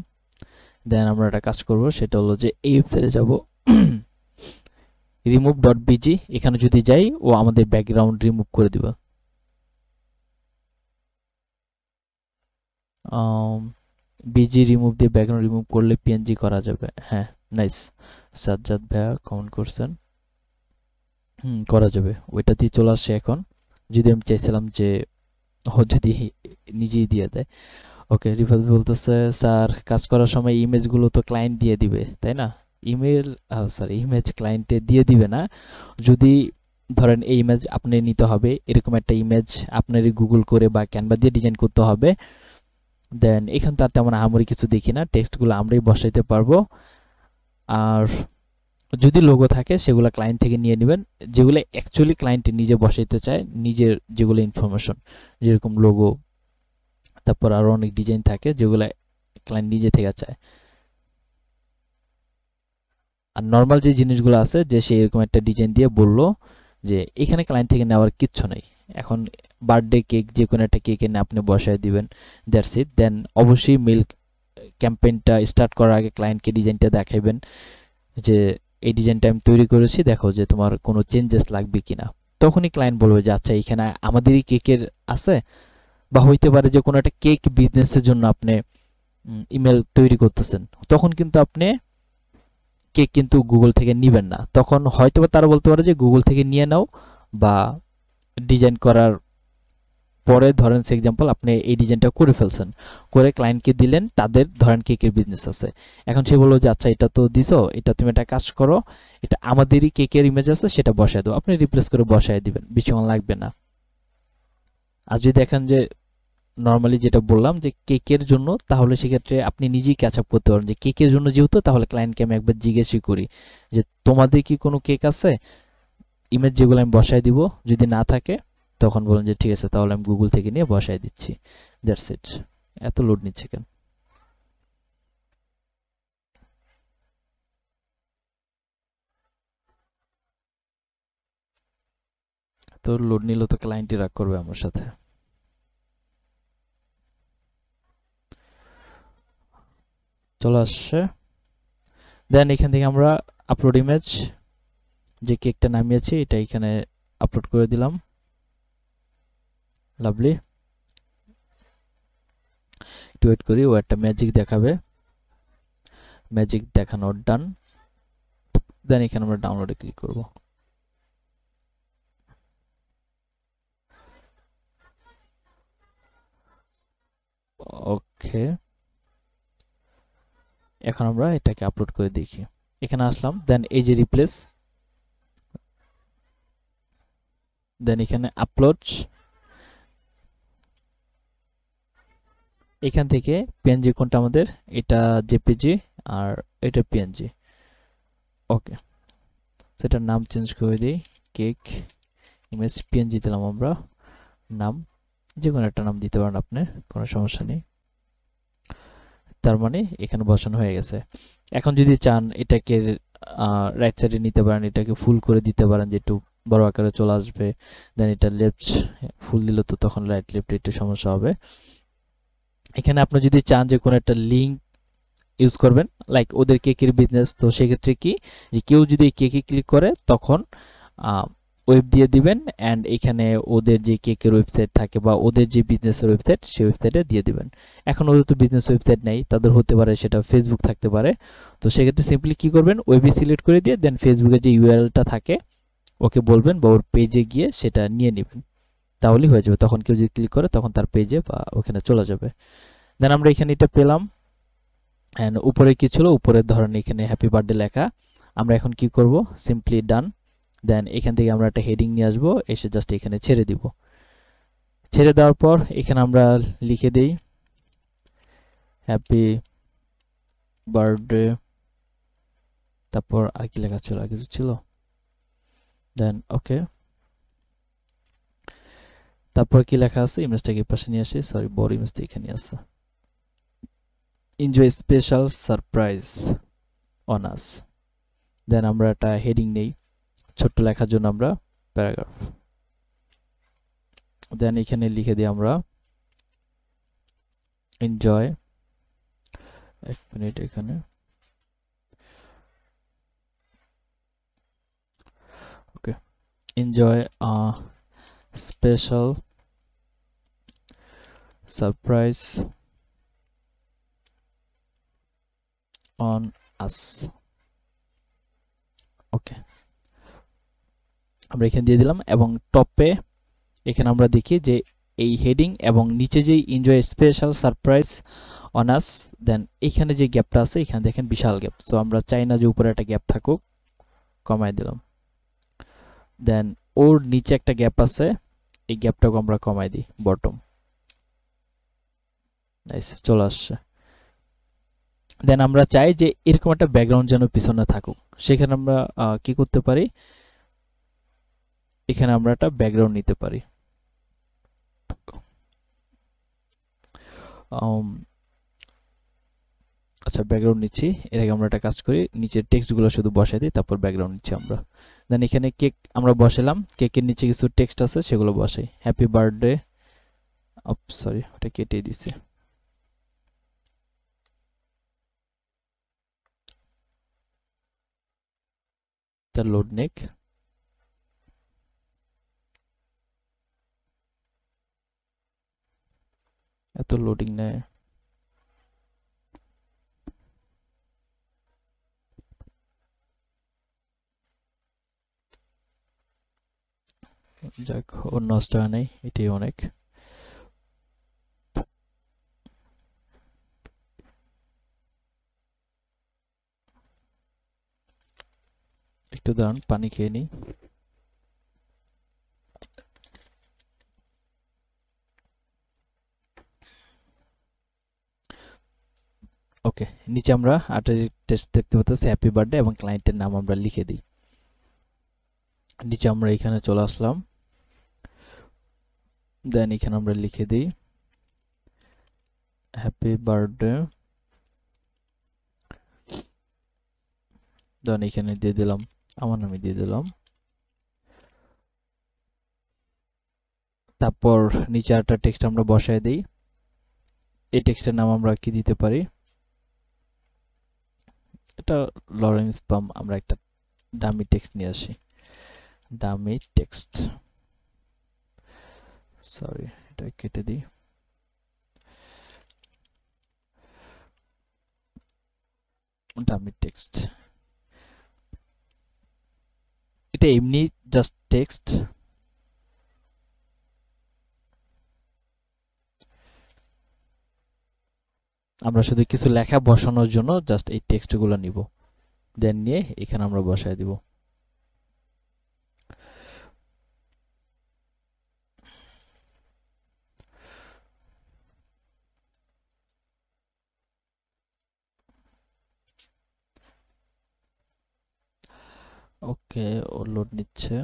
Speaker 1: দেন আমরা একটা কাজ করব, সেটা হলো যে এই ওয়েবসাইটে যাব, remove.bg, এখানে যদি যাই ও আমাদের ব্যাকগ্রাউন্ড রিমুভ করে দিবে। বিজি রিমুভ দিয়ে ব্যাকগ্রাউন্ড রিমুভ করলে পিএনজি করা যাবে, হ্যাঁ নাইস, সাজ্জাদ ভাইয়া কমেন্ট করছেন, করা যাবে, ওইটা দিয়ে চলে আসছে এখন। যদি আমি চাইছিলাম যে ও যদি নিজেই দিয়ে দেয়। ওকে, রিফাত বলতেছে স্যার কাজ করার সময় ইমেজগুলো তো ক্লায়েন্ট দিয়ে দিবে তাই না, ইমেল, সরি ইমেজ ক্লায়েন্টে দিয়ে দিবে না, যদি ধরেন এই ইমেজ আপনি নিতে হবে, এরকম একটা ইমেজ আপনারই গুগল করে বা ক্যানভা দিয়ে ডিজাইন করতে হবে, দেন এখান তার তেমন আহামরি কিছু দেখি না, টেক্সটগুলো আমরাই বসাইতে পারবো। আর যদি লোগো থাকে সেগুলো ক্লায়েন্ট থেকে নিয়ে নেবেন, যেগুলো অ্যাকচুয়ালি ক্লায়েন্ট নিজে বসাইতে চায়, নিজের যেগুলো ইনফরমেশন, যেরকম লোগো, তারপর আরো অনেক ডিজাইন থাকে যেগুলো ক্লায়েন্ট নিজে থেকে চায়। আর নর্মাল যে জিনিসগুলো আছে, যে সে এরকম একটা ডিজাইন দিয়ে বলল যে এখানে ক্লায়েন্ট থেকে নেওয়ার কিচ্ছু নাই, এখন বার্থডে কেক যে কোনো একটা কেক এনে আপনি বসায় দিবেন, দ্যাটস ইট। দেন অবশ্যই মেল ক্যাম্পেইনটা স্টার্ট করার আগে ক্লায়েন্টকে ডিজাইনটা দেখাইবেন, যে এই ডিজাইনটা আমি তৈরি করেছি, দেখো যে তোমার কোনো চেঞ্জেস লাগবে কিনা। তখনই ক্লায়েন্ট বলবে যে আচ্ছা এখানে আমাদেরই কেকের আছে, বা হইতে পারে যে কোনো একটা কেক বিজনেসের জন্য আপনি ইমেল তৈরি করতেছেন, তখন কিন্তু আপনি কেক কিন্তু গুগল থেকে নিবেন না, তখন হয়তোবা তারা বলতে পারে যে গুগল থেকে নিয়ে নাও, বা ডিজাইন করার পরে ধরেন এক্সাম্পল আপনি এই ডিজাইনটা করে ফেলছেন, করে ক্লায়েন্টকে দিলেন, তাদের ধরেন কেকের বিজনেস আছে, এখন সে বললো যে আচ্ছা এটা তো দিছো, এটা তুমি একটা কাজ করো, এটা আমাদেরই কেকের ইমেজ আছে সেটা বসায় দাও, আপনি রিপ্লেস করে বসায় দিবেন, বেশিক্ষণ লাগবে না। আর যদি দেখেন যে নরমালি যেটা বললাম যে কেকের জন্য, তাহলে সেক্ষেত্রে আপনি নিজেই ক্যাচ আপ করতে পারেন যে কেকের জন্য যেহেতু, তাহলে ক্লায়েন্টকে আমি একবার জিজ্ঞেসই করি যে তোমাদের কি কোনো কেক আছে, ইমেজ যেগুলো আমি বসায় দিব, যদি না থাকে তখন বলেন যে ঠিক আছে তাহলে আমি গুগল থেকে নিয়ে বসায় দিচ্ছি, দ্যাটস ইট। এত লোড নিচ্ছে কেন? তো লোড নিলে তো ক্লায়েন্টই রাগ করবে আমার সাথে। চলে আসছে, দেন এখান থেকে আমরা আপলোড ইমেজ, যে কেকটা নামিয়েছি এটা এখানে আপলোড করে দিলাম, লাভলি। একটু ওয়েট করি, ও একটা ম্যাজিক দেখাবে, ম্যাজিক দেখানোর ডান। দেন এখানে আমরা ডাউনলোডে ক্লিক করব। ওকে, এখন আমরা এটাকে আপলোড করে দেখি, এখানে আসলাম, দেন এই যে রিপ্লেস, দেন এখানে আপলোড, এখান থেকে পিএনজি কোনটা আমাদের, এটা জেপিজি আর এটা পিএনজি। ওকে, সেটার নাম চেঞ্জ করে দিই, কেক ইমেজ পিএনজি দিলাম আমরা। নাম যে কোনো একটা নাম দিতে পারেন আপনি, কোনো সমস্যা নেই। তার মানে এখানে বসানো হয়ে গেছে। এখন যদি চান এটাকে রাইট সাইডে নিতে পারেন, এটাকে ফুল করে দিতে পারেন যে একটু বড় আকারে চলে আসবে। দেন এটা লেফট ফুল দিলে তো তখন রাইট লেফট একটু সমস্যা হবে। এখানে আপনি যদি চান যে কোনো একটা লিঙ্ক ইউজ করবেন, লাইক ওদের কেকের বিজনেস, তো সেক্ষেত্রে কি যে কেউ যদি এই কেকে ক্লিক করে তখন ওয়েব দিয়ে দিবেন অ্যান্ড এখানে ওদের যে কেকের ওয়েবসাইট থাকে বা ওদের যে বিজনেসের ওয়েবসাইট সেই ওয়েবসাইটে দিয়ে দিবেন। এখন ওদের তো বিজনেস ওয়েবসাইট নেই, তাদের হতে পারে সেটা ফেসবুক থাকতে পারে। তো সেক্ষেত্রে সিম্পলি কি করবেন, ওয়েবে সিলেক্ট করে দিয়ে দেন ফেসবুকে যে ইউআরএলটা থাকে ওকে বলবেন বা ওর পেজে গিয়ে সেটা নিয়ে নেবেন, তাহলেই হয়ে যাবে। তখন কেউ যদি ক্লিক করে তখন তার পেজে বা ওখানে চলে যাবে। দেন আমরা এখানে এটা পেলাম। এন্ড উপরে কি ছিল, উপরে ধরেন এখানে হ্যাপি বার্থডে লেখা। আমরা এখন কি করব, সিম্পলি ডান। দেন এখান থেকে আমরা একটা হেডিং নিয়ে আসবো, এসে জাস্ট এখানে ছেড়ে দিব। ছেড়ে দেওয়ার পর এখানে আমরা লিখে দেই হ্যাপি বার্থডে, তারপর আর কি লেখা ছিল, আর কিছু ছিল, দেন ওকে। তারপর কি লেখা আছে, ইমেজটাকে পাশে নিয়ে আসি, সরি বড় ইমেজটা এখানে আছে। Enjoy special surprise on us. Then আমরা একটা হেডিং নেই ছোট্ট লেখার জন্য, আমরা প্যারাগ্রাফ। দেন এখানে লিখে দিই আমরা এনজয়, এক মিনিট এখানে, okay, enjoy special surprise on us. Okay, আমরা এখানে দিয়ে দিলাম এবং টপে এখানে আমরা দেখি যে এই হেডিং এবং নিচে যে enjoy special surprise on us, then এখানে যে গ্যাপটা আছে এখানে দেখেন বিশাল গ্যাপ, সো আমরা চাই না যে উপরে একটা গ্যাপ থাকুক, কমাই দিলাম। দেন ওর নিচে একটা গ্যাপ আছে, এই গ্যাপটাকে আমরা কমাই দিই, বটম। নাইস, চলে আসছে। দেন আমরা চাই যে এরকম একটা ব্যাকগ্রাউন্ড যেন পিছনে থাকুক, সেখানে আমরা কি করতে পারি, এখানে আমরা একটা ব্যাকগ্রাউন্ড নিতে পারি। আচ্ছা, ব্যাকগ্রাউন্ড নিচ্ছি। এর আগে আমরা একটা কাজ করি, নিচের টেক্সটগুলো শুধু বসাই দিই, তারপর ব্যাকগ্রাউন্ড নিচ্ছি আমরা। দেন এখানে কেক আমরা বসালাম, কেকের নিচে কিছু টেক্সট আছে সেগুলো বসাই, হ্যাপি বার্থডে, সরি ওটা কেটে দিছি, তার লোড নেক, এত লোডিং নেয়, যাক ওর নষ্ট হয় নাই, এটাই অনেক। একটু দাঁড়ান, পানি খেয়ে নিই। ওকে, নিচে আমরা আরেকটা টেক্সট দেখতে পাচ্ছি, হ্যাপি বার্থডে, এবং ক্লায়েন্টের নাম আমরা লিখে দিই। নিচে আমরা এখানে চলে আসলাম, দেন এখানে আমরা লিখে দিই হ্যাপি বার্থডে, দেন এখানে দিয়ে দিলাম আমার নামে দিয়ে দিলাম। তারপর নিচে একটা টেক্সট আমরা বসায় দিই, এই টেক্সটের নাম আমরা কি দিতে পারি, এটা লরেন্স পাম, আমরা একটা ডামি টেক্সট নিয়ে আসি, ডামি টেক্সট, সরি এটা কেটে দিই, ডামি টেক্সট, এটা এমনি জাস্ট টেক্সট। আমরা শুধু কিছু লেখা বসানোর জন্য জাস্ট এই টেক্সটগুলো নিব, দেন নিয়ে এখানে আমরা বসায় দিব। ওকে, ও লোড নিচ্ছে।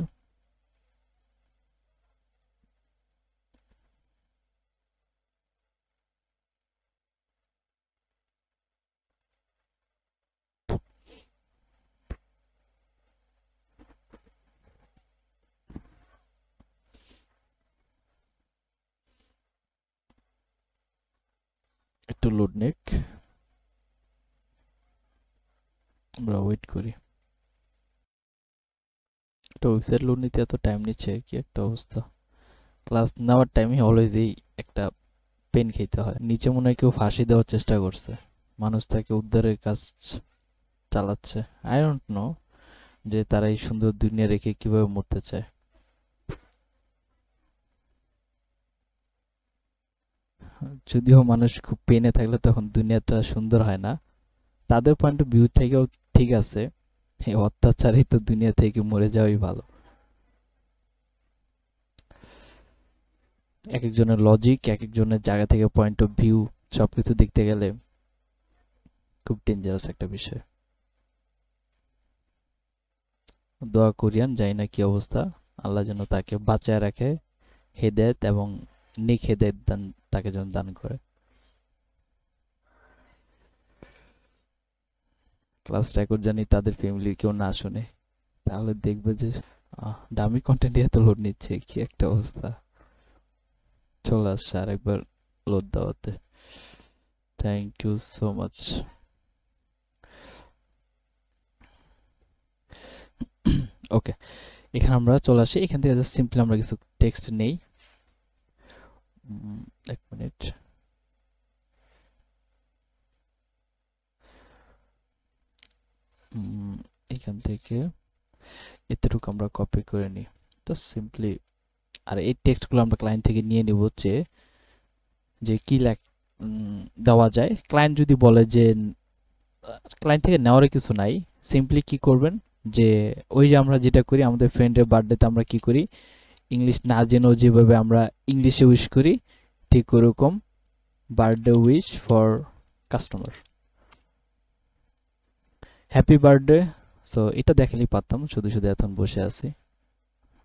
Speaker 1: একটু লোড নিক, আমরা ওয়েট করি। একটা ওয়েবসাইট লোড নিতে এত টাইম নিচ্ছে, কি একটা অবস্থা! ক্লাস নেওয়ার টাইমে অলওয়েজ এই একটা পেন খেতে হয়। নিচে মনে হয় কেউ ফাঁসি দেওয়ার চেষ্টা করছে, মানুষ তাকে উদ্ধারের কাজ চালাচ্ছে। আই ডোন্ট নো যে তারা এই সুন্দর দুনিয়া রেখে কিভাবে মরতে চায়। যদিও মানুষ খুব পেনে থাকলে তখন দুনিয়াটা সুন্দর হয় না, তাদের পয়েন্ট অফ ভিউ থেকেও ঠিক আছে। এই অত্যাচারই তো দুনিয়া থেকে মরে যাওয়াই ভালো। এক একজনের লজিক, এক একজনের জায়গা থেকে পয়েন্ট অফ ভিউ, সবকিছু দেখতে গেলে খুব ডেঞ্জারাস একটা বিষয়। দোয়া করিয়ান, জানি না কি অবস্থা, আল্লাহ যেন তাকে বাঁচায় রাখে, হেদায়েত এবং নেক হেদায়েত দান তাকে যেন দান করে। ক্লাস রেকর্ড জানি তাদের ফ্যামিলির কেউ না শুনে, তাহলে দেখবে যে দামি কন্টেন্ট এত লোড নিচ্ছে, কি একটা অবস্থা! চলে আসছে আরেকবার লোড দেওয়াতে। Thank you so much. Okay, এখানে আমরা চলে আসি, এখান থেকে জাস্ট সিম্পলি আমরা কিছু টেক্সট নেই। এক মিনিট। এখান থেকে এতটুকু আমরা কপি করে নিই, তো সিম্পলি। আর এই টেক্সটগুলো আমরা ক্লায়েন্ট থেকে নিয়ে নিব, যে কি দেওয়া যায়। ক্লায়েন্ট যদি বলে যে ক্লায়েন্ট থেকে নেওয়ার কিছু নাই, সিম্পলি কি করবেন, যে ওই যে আমরা যেটা করি আমাদের ফ্রেন্ডের বার্থডেতে আমরা কি করি, ইংলিশ না জেনেও যেভাবে আমরা ইংলিশে উইশ করি, ঠিক ওরকম birthday wish for customer, happy birthday. So এটা দেখালেই পারতাম, শুধু শুধু এখন বসে আছি।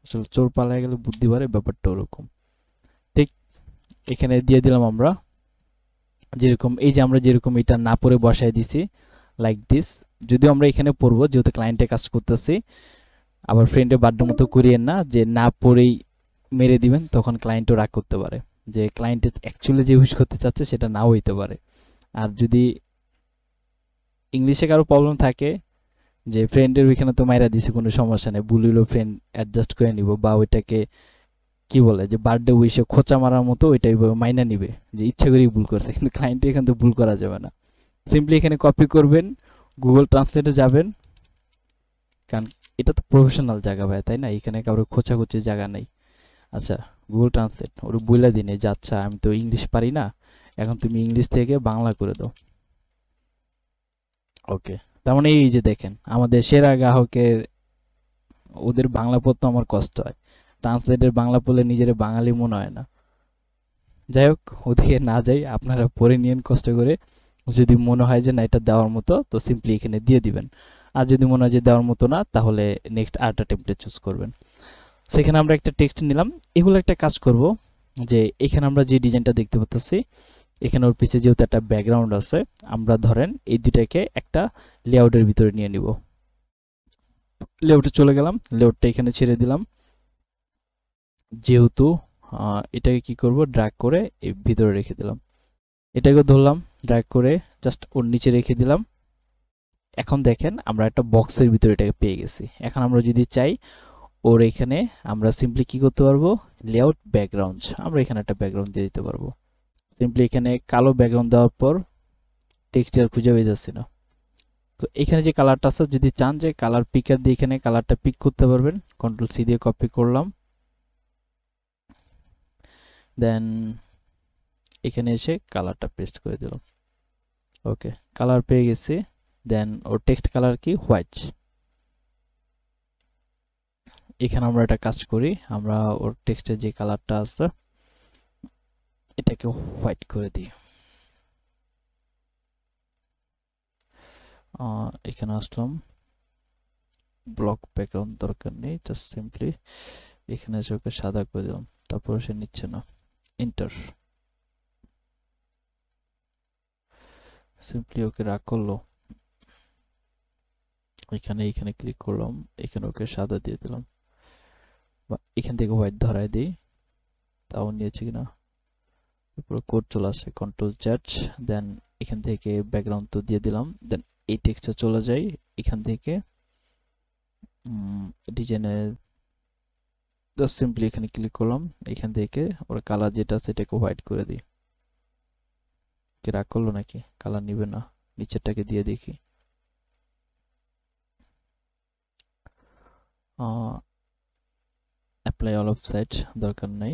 Speaker 1: আসলে চোর পালায় গেলে বুদ্ধি বাড়ে, ব্যাপারটা ওরকম। ঠিক এখানে দিয়ে দিলাম আমরা, যেরকম এই যে আমরা যেরকম এটা না পড়ে বসায় দিছি, লাইক দিস। যদিও আমরা এখানে পড়বো, যেহেতু ক্লায়েন্টে কাজ করতেছি। আবার ফ্রেন্ডের বার্থডে মতো করিয়েন না যে না পড়েই মেরে দিবেন, তখন ক্লায়েন্টও রাগ করতে পারে, যে ক্লায়েন্ট অ্যাকচুয়ালি যে ইউজ করতে চাচ্ছে সেটা নাও হইতে পারে। আর যদি ইংলিশে কারো প্রবলেম থাকে, যে ফ্রেন্ডের ওইখানে তো মাইরা দিছে, কোনো সমস্যা নেই, ভুল হইলো ফ্রেন্ড অ্যাডজাস্ট করে নিব, বা ওইটাকে কি বলে যে বার্থডে উইশে খোঁচা মারার মতো ওইটাই মাইনা নিবে, যে ইচ্ছা করেই ভুল করছে। কিন্তু ক্লায়েন্টে এখান থেকে ভুল করা যাবে না। সিম্পলি এখানে কপি করবেন, গুগল ট্রান্সলেটে যাবেন, কারণ এটা তো প্রফেশনাল জায়গা ভাই, তাই না? এখানে কারো খোঁচাখুচির জায়গা নেই। আচ্ছা, গুগল ট্রান্সলেট ওরা বইলা দিনে যে আচ্ছা আমি তো ইংলিশ পারি না, এখন তুমি ইংলিশ থেকে বাংলা করে দাও। ওকে, তার মানে এই যে দেখেন আমাদের সেরা গ্রাহকের, ওদের বাংলা পড়তে আমার কষ্ট হয়, ট্রান্সলেটের বাংলা পড়লে নিজের বাঙালি মনে হয় না। যাই হোক, ওদিকে না যাই, আপনারা পড়ে নিয়েন কষ্ট করে। যদি মনে হয় যে না এটা দেওয়ার মতো, তো সিম্পলি এখানে দিয়ে দিবেন। আর যদি মনে হয় যে দেওয়ার মতো না, তাহলে নেক্সট আরেকটা টেমপ্লেট চুজ করবেন। সেখানে আমরা একটা টেক্সট নিলাম। এগুলো একটা কাজ করব, যে এখানে আমরা যে ডিজাইনটা দেখতে পাচ্ছি, এখানে ওর পিছে যেহেতু একটা ব্যাকগ্রাউন্ড আছে, আমরা ধরেন এই দুটাকে একটা লেআউটের ভিতরে নিয়ে নিব। লেআউটে চলে গেলাম, লেআউটটা এখানে ছেড়ে দিলাম। যেহেতু এটাকে কি করব, ড্র্যাগ করে এই ভিতরে রেখে দিলাম। এটাকে ধরলাম, ড্র্যাগ করে জাস্ট ওর নিচে রেখে দিলাম। এখন দেখেন আমরা একটা বক্সের ভিতরে এটাকে পেয়ে গেছি। এখন আমরা যদি চাই, ওর এখানে আমরা সিম্পলি কি করতে পারবো, লেআউট ব্যাকগ্রাউন্ড, আমরা এখানে একটা ব্যাকগ্রাউন্ড দিয়ে দিতে পারবো। সিম্পলি এখানে কালো ব্যাকগ্রাউন্ড দেওয়ার পর টেক্সচার খুঁজে পেয়ে যাচ্ছি না। তো এখানে যে কালারটা আছে, যদি চান যে কালার পিকার দিয়ে এখানে কালারটা পিক করতে পারবেন, কন্ট্রোল সি দিয়ে কপি করলাম, দেন এখানে এসে কালারটা পেস্ট করে দিলাম। ওকে, কালার পেয়ে গেছি। দেন ওর টেক্সট কালার কি, হোয়াইট। এখানে আমরা একটা কাজ করি, আমরা ওর টেক্সটের যে কালারটা আছে এটাকে হোয়াইট করে দিই। এখানে আসলাম, ব্লক ব্যাকগ্রাউন্ড দরকার নেই, জাস্ট সিম্পলি এখানে এসে ওকে সাদা করে দিলাম, তারপর সে নিচ্ছে না, এন্টার। সিম্পলি ওকে রাগ করলো, এখানে ক্লিক করলাম, এখানে ওকে সাদা দিয়ে দিলাম, বা এখান থেকে হোয়াইট ধরায় দিই, তাও নিয়েছে কিনা। পুরো কোড চলে আসে, কন্ট্রোল জেড, দেন এখান থেকে ব্যাকগ্রাউন্ড তো দিয়ে দিলাম, দেন এই টেক্সটে চলে যাই, এখান থেকে ডিজাইনে জাস্ট সিম্পলি এখানে ক্লিক করলাম, এখান থেকে ওর কালার যেটা আছে এটাকে হোয়াইট করে দিই। কি রাগ করলো নাকি, কালার নিবে না, নিচেরটাকে দিয়ে দেখি। অ্যাপ্লাই অল অফ সাইড দরকার নাই,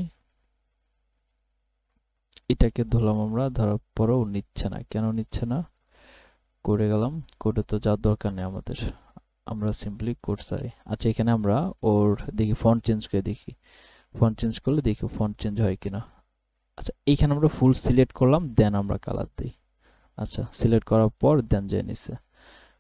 Speaker 1: এটাকে ধরলাম আমরা, ধরার পরেও নিচ্ছে না, কেন নিচ্ছে না, করে গেলাম, কোডে তো যাওয়ার দরকার নেই আমাদের, আমরা সিম্পলি কোড সারি। আচ্ছা এখানে আমরা ওর দেখি ফন্ট চেঞ্জ করে দেখি, ফন্ট চেঞ্জ করলে দেখি ফন্ট চেঞ্জ হয় কিনা। আচ্ছা এইখানে আমরা ফুল সিলেক্ট করলাম, দেন আমরা কালার দিই। আচ্ছা সিলেক্ট করার পর দেন যে নিছে,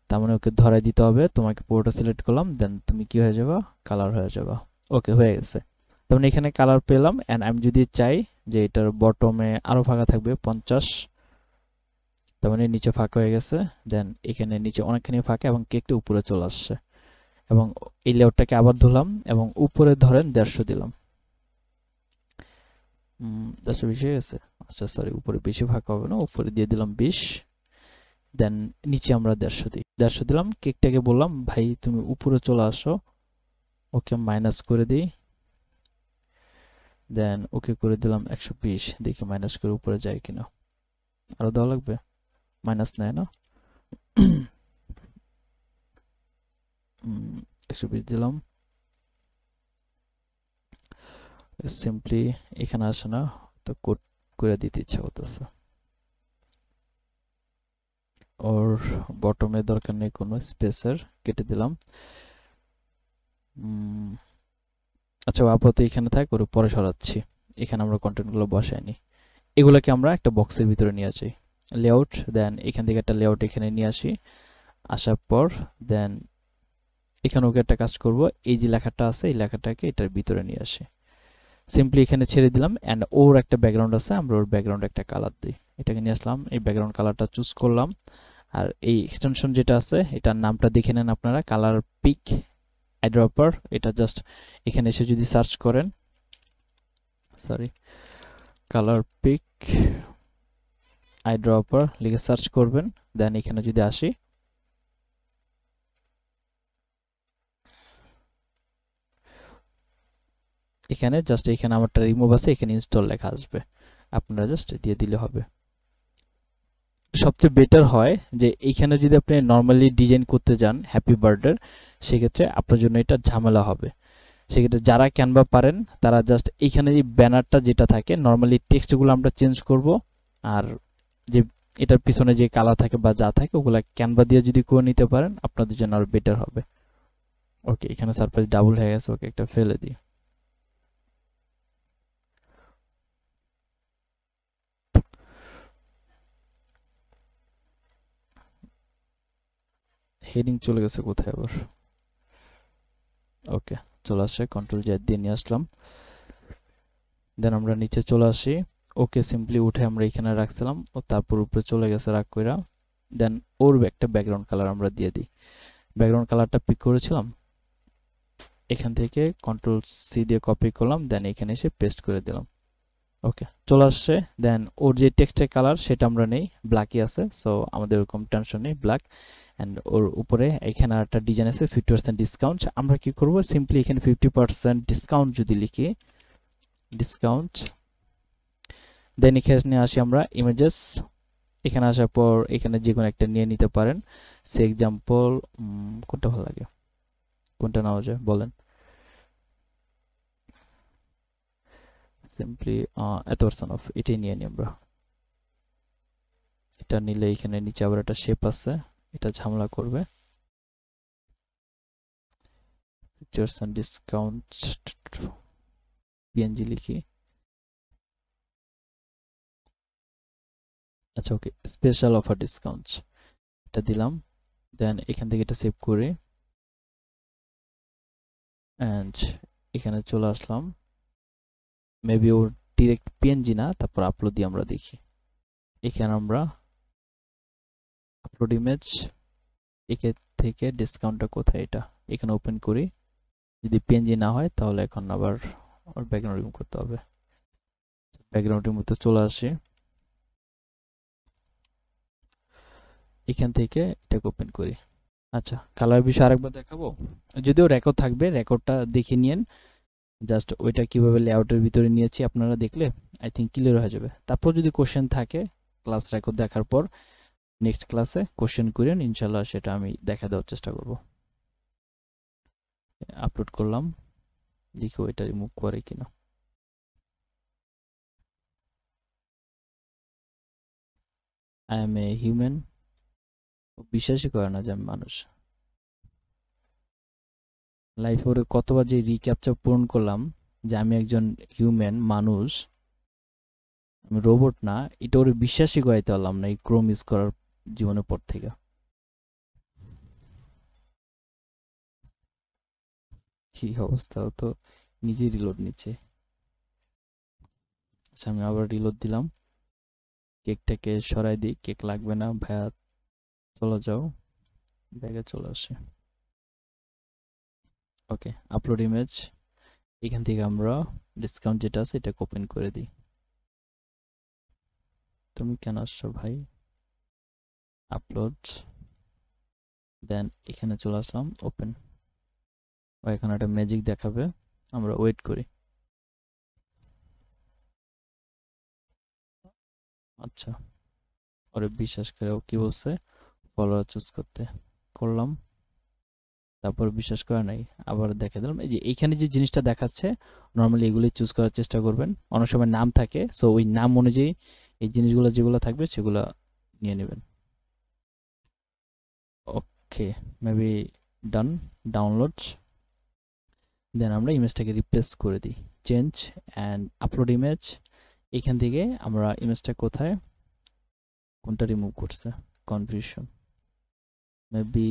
Speaker 1: তার মানে ওকে ধরাই দিতে হবে, তোমাকে পুরোটা সিলেক্ট করলাম, দেন তুমি কি হয়ে যাবা, কালার হয়ে যাবা। ওকে হয়ে গেছে, তার মানে এখানে কালার পেলাম। এন্ড আমি যদি চাই যে এটার বটমে আরো ফাঁকা থাকবে 50, তার মানে নিচে ফাঁকা হয়ে গেছে, দেন এখানে নিচে অনেকখানি ফাঁকা এবং কেকটা উপরে চলে আসছে। এবং এই লেআউটটাকে আবার ধরলাম এবং উপরে ধরেন 150 দিলাম। 150 বেশি হয়ে গেছে, আচ্ছা সরি, উপরে বেশি ফাঁকা হবে না, উপরে দিয়ে দিলাম 20, দেন নিচে আমরা 150 দিই, 150 দিলাম। কেকটাকে বললাম ভাই তুমি উপরে চলে আসো, ওকে মাইনাস করে দিই, দেন ওকে করে দিলাম 120, দেখি মাইনাস করে উপরে যায় কিনা। আরো দেওয়া লাগবে, মাইনাস নেয় না। 120 দিলাম, সিম্পলি এখানে আসে না, তো কোড করে দিতে ইচ্ছা করতেছে। ওর বটমে দরকার নেই কোনো স্পেসের, কেটে দিলাম। আচ্ছা আপাতত এখানে থাক, ওর পরে সরাচ্ছি, এখানে আমরা কন্টেন্টগুলো বসাইনি, এগুলোকে আমরা একটা বক্সের ভিতরে নিয়ে আসি, লেআউট, দেন এখান থেকে একটা লেআউট এখানে নিয়ে আসি, আসার পর দেন এখানে ওকে একটা কাজ করব, এই যে লেখাটা আছে এই লেখাটাকে এটার ভিতরে নিয়ে আসি, সিম্পলি এখানে ছেড়ে দিলাম। এন্ড ওর একটা ব্যাকগ্রাউন্ড আছে, আমরা ওর ব্যাকগ্রাউন্ড একটা কালার দিই, এটাকে নিয়ে আসলাম, এই ব্যাকগ্রাউন্ড কালারটা চুজ করলাম। আর এই এক্সটেনশন যেটা আছে এটার নামটা দেখে নেন আপনারা, কালার পিক আইড্রপার, এটা জাস্ট এখানে এসে যদি সার্চ করেন, সরি, কালার পিক আইড্রপার লিখে সার্চ করবেন, দেন এখানে যদি আসি, এখানে জাস্ট এখানে আমারটা রিমুভ আছে, এখানে ইনস্টল লেখা আসবে, আপনারা জাস্ট দিয়ে দিলে হবে। সবচেয়ে বেটার হয় যে এইখানে যদি আপনি নর্মালি ডিজাইন করতে যান হ্যাপি বার্থডে, সেক্ষেত্রে আপনার জন্য এটা ঝামেলা হবে। সেক্ষেত্রে যারা ক্যানভা পারেন তারা জাস্ট এইখানে যে ব্যানারটা যেটা থাকে, নর্মালি টেক্সটগুলো আমরা চেঞ্জ করব, আর যে এটার পিছনে যে কালার থাকে বা যা থাকে ওগুলা ক্যানভা দিয়ে যদি করে নিতে পারেন আপনাদের জন্য আরো বেটার হবে। ওকে এখানে সারপ্রাইজ ডাবল হয়ে গেছে, ওকে একটা ফেলে দিই। হেডিং চলে গেছে কোথায় আবার, ওকে চলে আসে, কন্ট্রোল জেড দিয়ে নিয়ে আসলাম। দেন আমরা নিচে চলে আসি, ওকে সিম্পলি উঠে আমরা এখানে রাখছিলাম, ও তারপর উপরে চলে গেছে রাগ কইরা। দেন ওর একটা ব্যাকগ্রাউন্ড কালার আমরা দিয়ে দিই, ব্যাকগ্রাউন্ড কালারটা পিক করেছিলাম, এখান থেকে কন্ট্রোল সি দিয়ে কপি করলাম, দেন এখানে এসে পেস্ট করে দিলাম। ওকে চলে আসছে। দেন ওর যে টেক্সটের কালার সেটা আমরা নেই, ব্ল্যাকই আছে, সো আমাদের ওরকম টেনশন নেই, ব্ল্যাক। এন্ড ওর উপরে এখানে একটা ডিজাইন আছে 50% ডিসকাউন্ট, আমরা কি করব, সিম্পলি এখানে 50% ডিসকাউন্ট যদি লিখি, ডিসকাউন্ট, দেন এখানে আসি আমরা ইমেজেস, এখানে আসার পর এখানে যে কোনো একটা নিয়ে নিতে পারেন, সে এক্সাম্পল কোনটা ভালো লাগে, কোনটা নেওয়া যায় বলেন, সিম্পলি এত% অফ, এটাই নিয়ে নিই আমরা। এটা নিলে এখানে নিচে আবার একটা শেপ আছে, এটা ঝামেলা করবে, 50% ডিসকাউন্ট পিএনজি লিখি। আচ্ছা ওকে, স্পেশাল অফার ডিসকাউন্ট এটা দিলাম, দেন এখান থেকে এটা সেভ করে অ্যান্ড এখানে চলে আসলাম। মেবি ওর ডিরেক্ট পিএনজি না, তারপর আপলোড দিয়ে আমরা দেখি। এখানে আমরা আপলোড ইমেজ, এখান থেকে ডিসকাউন্টটা কোথায়, এটা এখানে ওপেন করি। যদি পিএনজি না হয় তাহলে এখন আবার ওর ব্যাকগ্রাউন্ড রিমুভ করতে হবে। ব্যাকগ্রাউন্ড রিমুভতে চলে আসি, এখান থেকে এটাকে ওপেন করি। আচ্ছা, কালার বিষয় আরেকবার দেখাবো, যদিও রেকর্ড থাকবে, রেকর্ডটা দেখে নিন। জাস্ট ওইটা কিভাবে লেআউটের ভিতরে নিয়েছি আপনারা দেখলে আই থিঙ্ক ক্লিয়ার হয়ে যাবে। তারপর যদি কোশ্চেন থাকে ক্লাস রেকর্ড দেখার পর নেক্সট ক্লাসে কোশ্চেন করেন, ইনশাল্লাহ সেটা আমি দেখা দেওয়ার চেষ্টা করব। আপলোড করলাম, দেখো এটা রিমুভ করে কিনা। আই এম এ হিউম্যান, বিশ্বাসই করে না যে আমি মানুষ। লাইফে ওরে কতবার যে রিক্যাপচার পূরণ করলাম যে আমি একজন হিউম্যান মানুষ, আমি রোবট না, এটা ওরে বিশ্বাসই করাইতে পারলাম না এই ক্রোম ইউজ করার জীবনের পর থেকে। কি অবস্থা, ও তো নিজেই রিলোড নিচ্ছে। আচ্ছা, আমি আবার রিলোড দিলাম, কেকটাকে সরাই দিই, কেক লাগবে না ভাইয়া, চলে যাও, ব্যাগে চলে আসে। ওকে, আপলোড ইমেজ, এখান থেকে আমরা ডিসকাউন্ট যেটা আছে এটা ওপেন করে দিই। তুমি কেন আসছো ভাই, আপলোড, দেন এখানে চলে আসলাম, ওপেন। ও এখানে একটা ম্যাজিক দেখাবে, আমরা ওয়েট করি। আচ্ছা, ওরে বিশ্বাস করে ও কি বলছে, ফলোয়ার চুজ করতে, করলাম, তারপর বিশ্বাস করা নাই, আবার দেখে দিলাম। এই যে এইখানে যে জিনিসটা দেখাচ্ছে নর্মালি এগুলি চুজ করার চেষ্টা করবেন। অনেক সময় নাম থাকে, সো ওই নাম অনুযায়ী এই জিনিসগুলো যেগুলো থাকবে সেগুলো নিয়ে নেবেন। ওকে, মেবি ডান, ডাউনলোড, দেন আমরা ইমেজটাকে রিপ্লেস করে দিই, চেঞ্জ অ্যান্ড আপলোড ইমেজ। এখান থেকে আমরা ইমেজটা কোথায়, কোনটা রিমুভ করছে, confusion, maybe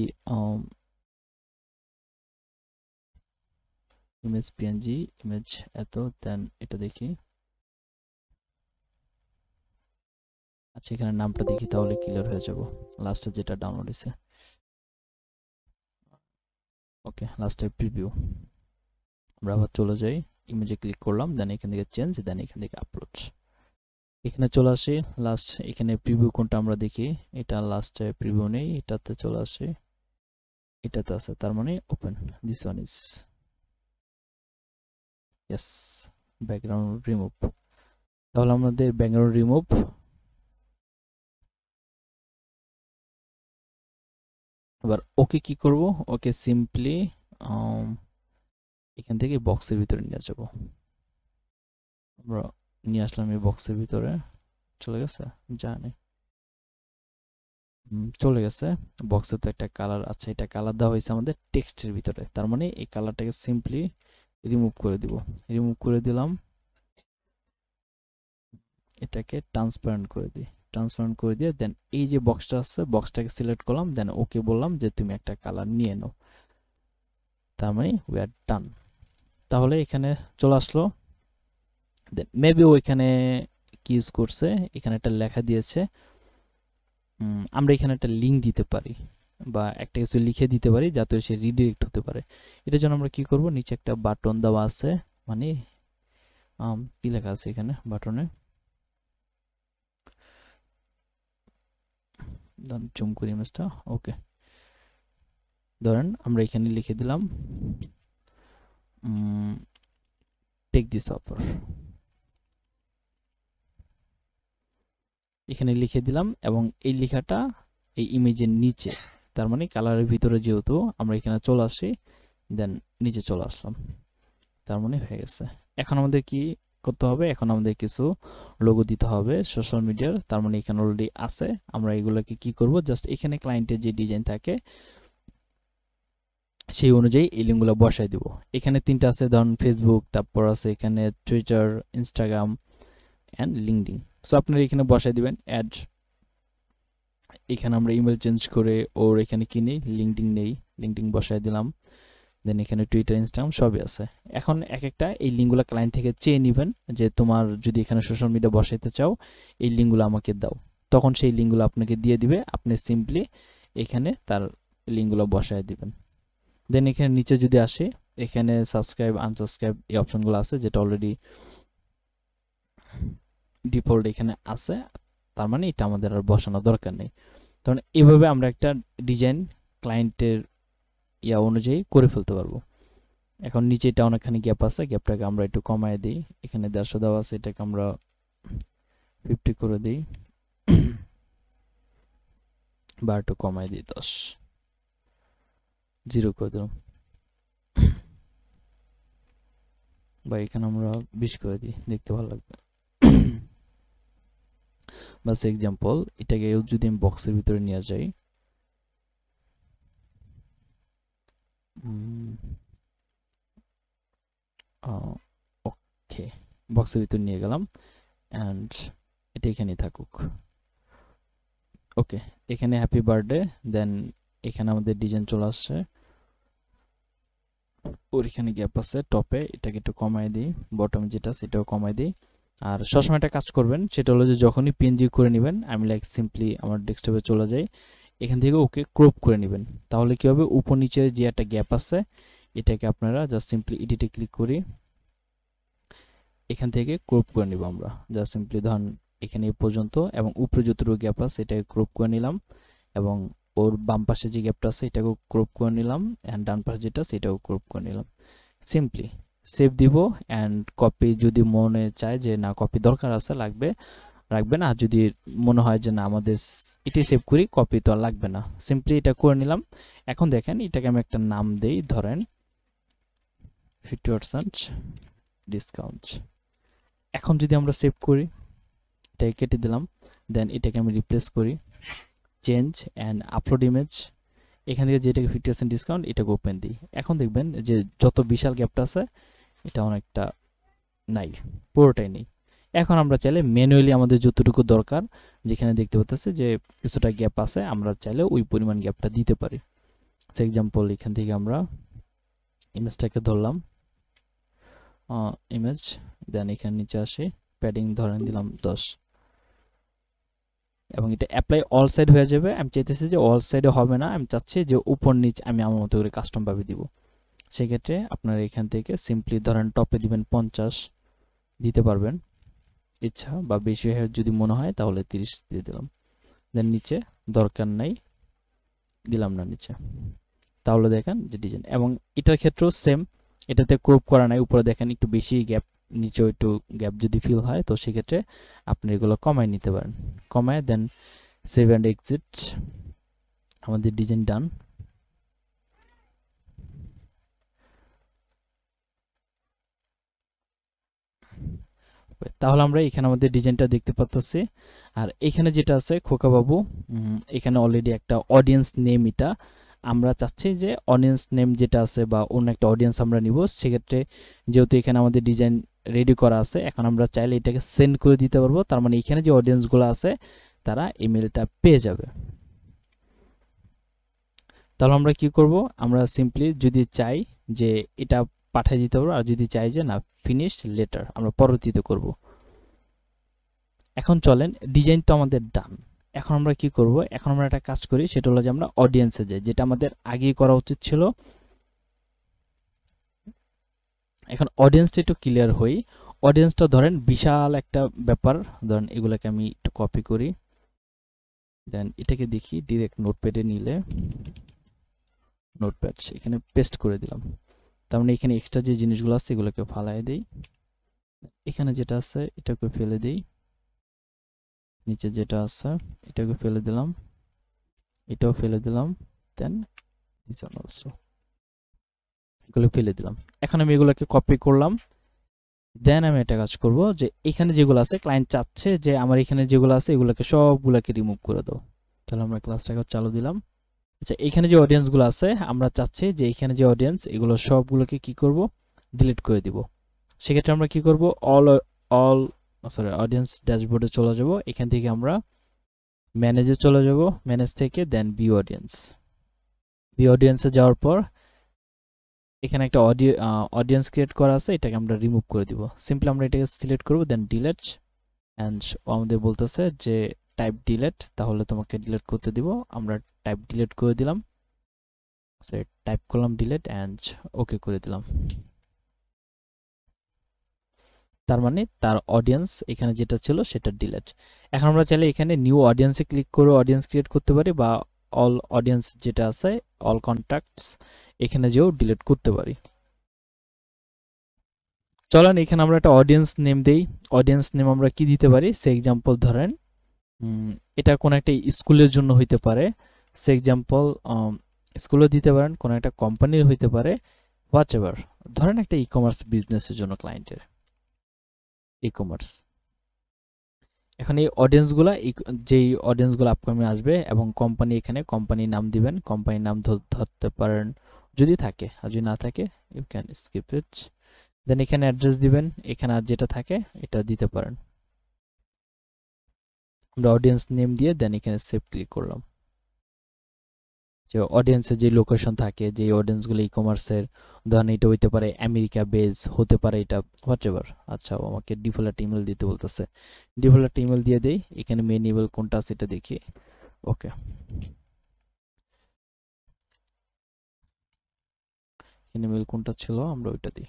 Speaker 1: image PNG, image এত, দেন এটা দেখি। আচ্ছা, এখানে নামটা দেখি তাহলে ক্লিয়ার হয়ে যাব, লাস্টে যেটা ডাউনলোড হয়েছে। ওকে, লাস্টের প্রিভিউ, আমরা আবার চলে যাই, ইমেজে ক্লিক করলাম, দেন এখান থেকে চেঞ্জ, দেন এখান থেকে আপলোড। এখানে চলে আসি, লাস্ট এখানে প্রিভিউ কোনটা আমরা দেখি, এটা লাস্টে প্রিভিউ নেই, এটাতে চলে আসি, এটাতে আছে, তার মানে open, this one is, yes, background remove. তাহলে আমাদের ব্যাকগ্রাউন্ড রিমুভ। এবার ওকে কি করব, ওকে সিম্পলি এখান থেকে বক্সের ভিতরে নিয়ে যাব। আমরা নিয়ে আসলাম এই বক্সের ভিতরে, চলে গেছে, জানি চলে গেছে। বক্সে তো একটা কালার, আচ্ছা এটা কালার দেওয়া হয়েছে আমাদের টেক্সটের ভিতরে, তার মানে এই কালারটাকে সিম্পলি রিমুভ করে দিব। রিমুভ করে দিলাম, এটাকে ট্রান্সপারেন্ট করে দিই, ট্রান্সপারেন্ট করে দিয়ে দেন এই যে বক্সটা আছে বক্সটাকে সিলেক্ট করলাম, দেন ওকে বললাম যে তুমি একটা কালার নিয়ে নাও, তার মানে উই আর ডান। তাহলে এখানে চলে আসলো। দেন মেবি ও এখানে কি ইউজ করছে, এখানে একটা লেখা দিয়েছে, আমরা এখানে একটা লিঙ্ক দিতে পারি বা একটা কিছু লিখে দিতে পারি যাতে সে রিডিরেক্ট হতে পারে। এটার জন্য আমরা কি করব, নিচে একটা বাটন দেওয়া আছে, মানে কি লেখা আছে এখানে বাটনে, জুম করি ইমেজটা। ওকে, ধরেন আমরা এখানে লিখে দিলাম টেক দিস অফার, এখানে লিখে দিলাম, এবং এই লেখাটা এই ইমেজের নিচে, তার মানে কালারের ভিতরে যেহেতু আমরা এখানে চলে আসি, দেন নিচে চলে আসলাম, তার মানে হয়ে গেছে। এখন আমাদের কি করতে হবে, এখন আমাদের কিছু লোগো দিতে হবে সোশ্যাল মিডিয়ার, তার মানে এখানে অলরেডি আছে। আমরা এগুলোকে কি করব, জাস্ট এখানে ক্লায়েন্টের যে ডিজাইন থাকে সেই অনুযায়ী এই লিঙ্কগুলো বসাই দিব। এখানে তিনটা আছে, ধরুন ফেসবুক, তারপর আছে এখানে Twitter, Instagram and LinkedIn. So আপনারা এখানে বসাই দিবেন অ্যাড, এখানে আমরা ইমেল চেঞ্জ করে ওর এখানে কি নেই, লিঙ্কডইন নেই, লিঙ্কডইন বসাই দিলাম। দেন এখানে টুইটার, ইনস্টাগ্রাম সবই আছে। এখন এক একটা এই লিঙ্কগুলো ক্লায়েন্ট থেকে চেয়ে নেবেন, যে তোমার যদি এখানে সোশ্যাল মিডিয়া বসাইতে চাও এই লিঙ্কগুলো আমাকে দাও, তখন সেই লিঙ্কগুলো আপনাকে দিয়ে দিবে। আপনি সিম্পলি এখানে তার লিঙ্কগুলো বসায় দিবেন। দেন এখানে নিচে যদি আসে, এখানে সাবস্ক্রাইব আনসাবস্ক্রাইব এই অপশনগুলো আছে, যেটা অলরেডি ডিফল্ট এখানে আছে, তার মানে এটা আমাদের আর বসানোর দরকার নেই। কারণ এইভাবে আমরা একটা ডিজাইন ক্লায়েন্টের অনুযায়ী করে ফেলতে পারবো। এখন নিচে এটা অনেকখানি গ্যাপ আছে, গ্যাপটাকে আমরা একটু কমায় দিই। এখানে 150 দেওয়া আছে, এটাকে আমরা 50 করে দিই বা একটু কমায় দিই, 10 0 করে দিলাম, বা এখানে আমরা 20 করে দিই, দেখতে ভালো লাগবে। বাস এক্সাম্পল, এটাকে যদি আমি বক্সের ভিতরে নিয়ে যাই, ওকে, বক্সের ভিতরে নিয়ে গেলাম অ্যান্ড এটা এখানেই থাকুক। ওকে, এখানে হ্যাপি বার্থডে, দেন এখানে আমাদের ডিজাইন চলে আসছে, ওর এখানে গ্যাপ আছে টপে, এটাকে একটু কমাই দিই, বটম যেটা সেটাও কমাই দিই। আর সবসময় একটা কাজ করবেন, সেটা হলো যে যখনই পিএনজি করে নেবেন, আমি লাইক সিম্পলি আমার ডেস্কটপে চলে যাই, এখান থেকে ওকে ক্রপ করে নেবেন। তাহলে কি হবে, উপর নিচে যে একটা গ্যাপ আছে এটাকে আপনারা জাস্ট সিম্পলি এডিটে ক্লিক করি, এখান থেকে ক্রপ করে নিব আমরা। জাস্ট সিম্পলি ধরুন এখানে এই পর্যন্ত, এবং উপরে যতটুকু গ্যাপ আছে এটাকে ক্রপ করে নিলাম, এবং ওর বাম পাশে যে গ্যাপটা আছে এটাকেও ক্রপ করে নিলাম, অ্যান্ড ডান পাশে যেটা সেটাও ক্রপ করে নিলাম। সিম্পলি সেভ দিব, অ্যান্ড কপি যদি মনে চায় যে না কপি দরকার আছে লাগবে রাখবেন, আর যদি মনে হয় যে না আমাদের এটাই সেভ করি, কপি তো আর লাগবে না, সিম্পলি এটা করে নিলাম। এখন দেখেন এটাকে আমি একটা নাম দেই, ধরেন 50% ডিসকাউন্ট। এখন যদি আমরা সেভ করি, এটাকে কেটে দিলাম, দেন এটাকে আমি রিপ্লেস করি, চেঞ্জ অ্যান্ড আপলোড ইমেজ, এখান থেকে যেটাকে 50% ডিসকাউন্ট এটাকে ওপেন দিই। এখন দেখবেন যে যত বিশাল গ্যাপটা আছে এটা অনেকটা নাই, পুরোটাই নেই। এখন আমরা চাইলে ম্যানুয়ালি আমাদের যতটুকু দরকার, যেখানে দেখতে পাচ্ছি যে কিছুটা গ্যাপ আছে, আমরা চাইলে ওই পরিমাণ গ্যাপটা দিতে পারি। ফর এক্সাম্পল এখান থেকে আমরা ইমেজটাকে ধরলাম, ইমেজ, দেন এখানে নিচে আসে প্যাডিং ধরেন দিলাম 10, এবং এটা অ্যাপ্লাই অল সাইড হয়ে যাবে। আমি চাইতেছি যে অল সাইডে হবে না, আমি চাচ্ছি যে উপর নিচ আমি আমার মতো করে কাস্টম ভাবে দিব। সেক্ষেত্রে আপনারা এখান থেকে সিম্পলি ধরেন টপে দিবেন 50 দিতে পারবেন ইচ্ছা, বা বেশি যদি মনে হয় তাহলে 30 দিয়ে দিলাম, দেন নিচে দরকার নাই দিলাম না নিচে। তাহলে দেখেন যে ডিজাইন, এবং এটার ক্ষেত্রেও সেম, এটাতে ক্রপ করা নাই, উপরে দেখেন একটু বেশি গ্যাপ, নিচেও একটু গ্যাপ যদি ফিল হয়, তো সেক্ষেত্রে আপনি এগুলো কমায় নিতে পারেন, কমায় দেন সেভ অ্যান্ড এক্সিট। আমাদের ডিজাইন ডান। তাহলে আমরা এখানে আমাদের ডিজাইনটা দেখতে পাচ্ছি। আর এখানে যেটা আছে খোকা বাবু, এখানে অলরেডি একটা অডিয়েন্স নেম, এটা আমরা চাচ্ছি যে অডিয়েন্স নেম যেটা আছে বা অন্য একটা অডিয়েন্স আমরা নিব। সেক্ষেত্রে যেহেতু এখানে আমাদের ডিজাইন রেডি করা আছে, এখন আমরা চাইলে এটাকে সেন্ড করে দিতে পারবো, তার মানে এখানে যে অডিয়েন্সগুলো আছে তারা ইমেলটা পেয়ে যাবে। তাহলে আমরা কি করব, আমরা সিম্পলি যদি চাই যে এটা পাঠিয়ে দিতে পারবো, আর যদি চাই যে না ফিনিশ লেটার আমরা পরবর্তীতে করব। এখন চলেন, ডিজাইন তো আমাদের ডান, এখন আমরা কি করব, এখন আমরা একটা কাজ করি, সেটা হলো যে আমরা অডিয়েন্সে যাই, যেটা আমাদের আগেই করা উচিত ছিল। এখন অডিয়েন্সটা একটু ক্লিয়ার হই। অডিয়েন্সটা ধরেন বিশাল একটা ব্যাপার, ধরেন এগুলোকে আমি একটু কপি করি, দেন এটাকে দেখি ডিরেক্ট নোটপ্যাডে নিলে, নোটপ্যাড এখানে পেস্ট করে দিলাম। তার মানে এখানে এক্সট্রা যে জিনিসগুলো আছে এগুলোকে ফালাই দেই, এখানে যেটা আছে এটাকে ফেলে দেই, নিচে যেটা আছে এটাকে ফেলে দিলাম, এটাও ফেলে দিলাম, দেন দিস ওয়ান অলসো, এগুলো ফেলে দিলাম। এখন আমি এগুলোকে কপি করলাম, দেন আমি একটা কাজ করব যে এখানে যেগুলো আছে ক্লায়েন্ট চাচ্ছে যে আমার এখানে যেগুলো আছে এগুলোকে সবগুলোকে রিমুভ করে দাও। তাহলে আমরা ক্লাসটাকে চালু দিলাম। আচ্ছা, এখানে যে অডিয়েন্সগুলো আছে আমরা চাচ্ছি যে এখানে যে অডিয়েন্স এগুলো সবগুলোকে কি করব, ডিলিট করে দিব। সেক্ষেত্রে আমরা কি করব, অল সরি অডিয়েন্স ড্যাশবোর্ডে চলে যাব, এখান থেকে আমরা ম্যানেজে চলে যাব, ম্যানেজ থেকে দেন ভিউ অডিয়েন্সে যাওয়ার পর এখানে একটা অডিয়েন্স ক্রিয়েট করা আছে, এটাকে আমরা রিমুভ করে দিব। সিম্পলি আমরা এটাকে সিলেক্ট করব, দেন ডিলিট, এন্ড আমাদের বলতেছে যে টাইপ ডিলিট, তাহলে তোমাকে ডিলিট করতে দিব। আমরা টাইপ ডিলিট করে দিলাম, টাইপ করলাম ডিলিট এন্ড ওকে করে দিলাম। তার মানে তার অডিয়েন্স এখানে যেটা ছিল সেটা ডিলিট। এখন আমরা চাইলে এখানে নিউ অডিয়েন্সে ক্লিক করে অডিয়েন্স ক্রিয়েট করতে পারি, বা অল অডিয়েন্স যেটা আছে অল কন্ট্যাক্টস এখানে যেও ডিলিট করতে পারি। চলেন এখানে আমরা একটা অডিয়েন্স নেম দেই। অডিয়েন্স নেম আমরা কি দিতে পারি? সে এক্সাম্পল ধরেন এটা কোন একটা স্কুলের জন্য হইতে পারে, সে এক্সাম্পল স্কুলও দিতে পারেন, কোন একটা কোম্পানির হইতে পারে, হোয়াট এভার। ধরেন একটা ই কমার্স বিজনেসের জন্য ক্লায়েন্টের ই কমার্স। এখন এই অডিয়েন্সগুলা যেই অডিয়েন্সগুলো আপকামিং আসবে, এবং কোম্পানি এখানে কোম্পানির নাম দিবেন, কোম্পানির নাম ধরতে পারেন যদি থাকে, আর যদি না থাকে ইউ ক্যান স্কিপ ইট। দেন এখানে অ্যাড্রেস দিবেন, এখানে আর যেটা থাকে এটা দিতে পারেন। আমরা অডিয়েন্স নেম দিয়ে দেন এখানে সেভ ক্লিক করলাম। যে অডিয়েন্সের যে লোকেশন থাকে, যে অডিয়েন্সগুলো ই কমার্সের, ধরেন এটা হইতে পারে আমেরিকা বেস, হতে পারে এটা হোয়াট এভার। আচ্ছা আমাকে ডিফল্ট ইমেল দিতে বলতেছে, ডিফল্ট ইমেল দিয়ে দেই। এখানে মেন ইমেল কোনটা আছে এটা দেখি। ওকে, এখানে মেল কোনটা ছিল আমরা ওইটা দিই।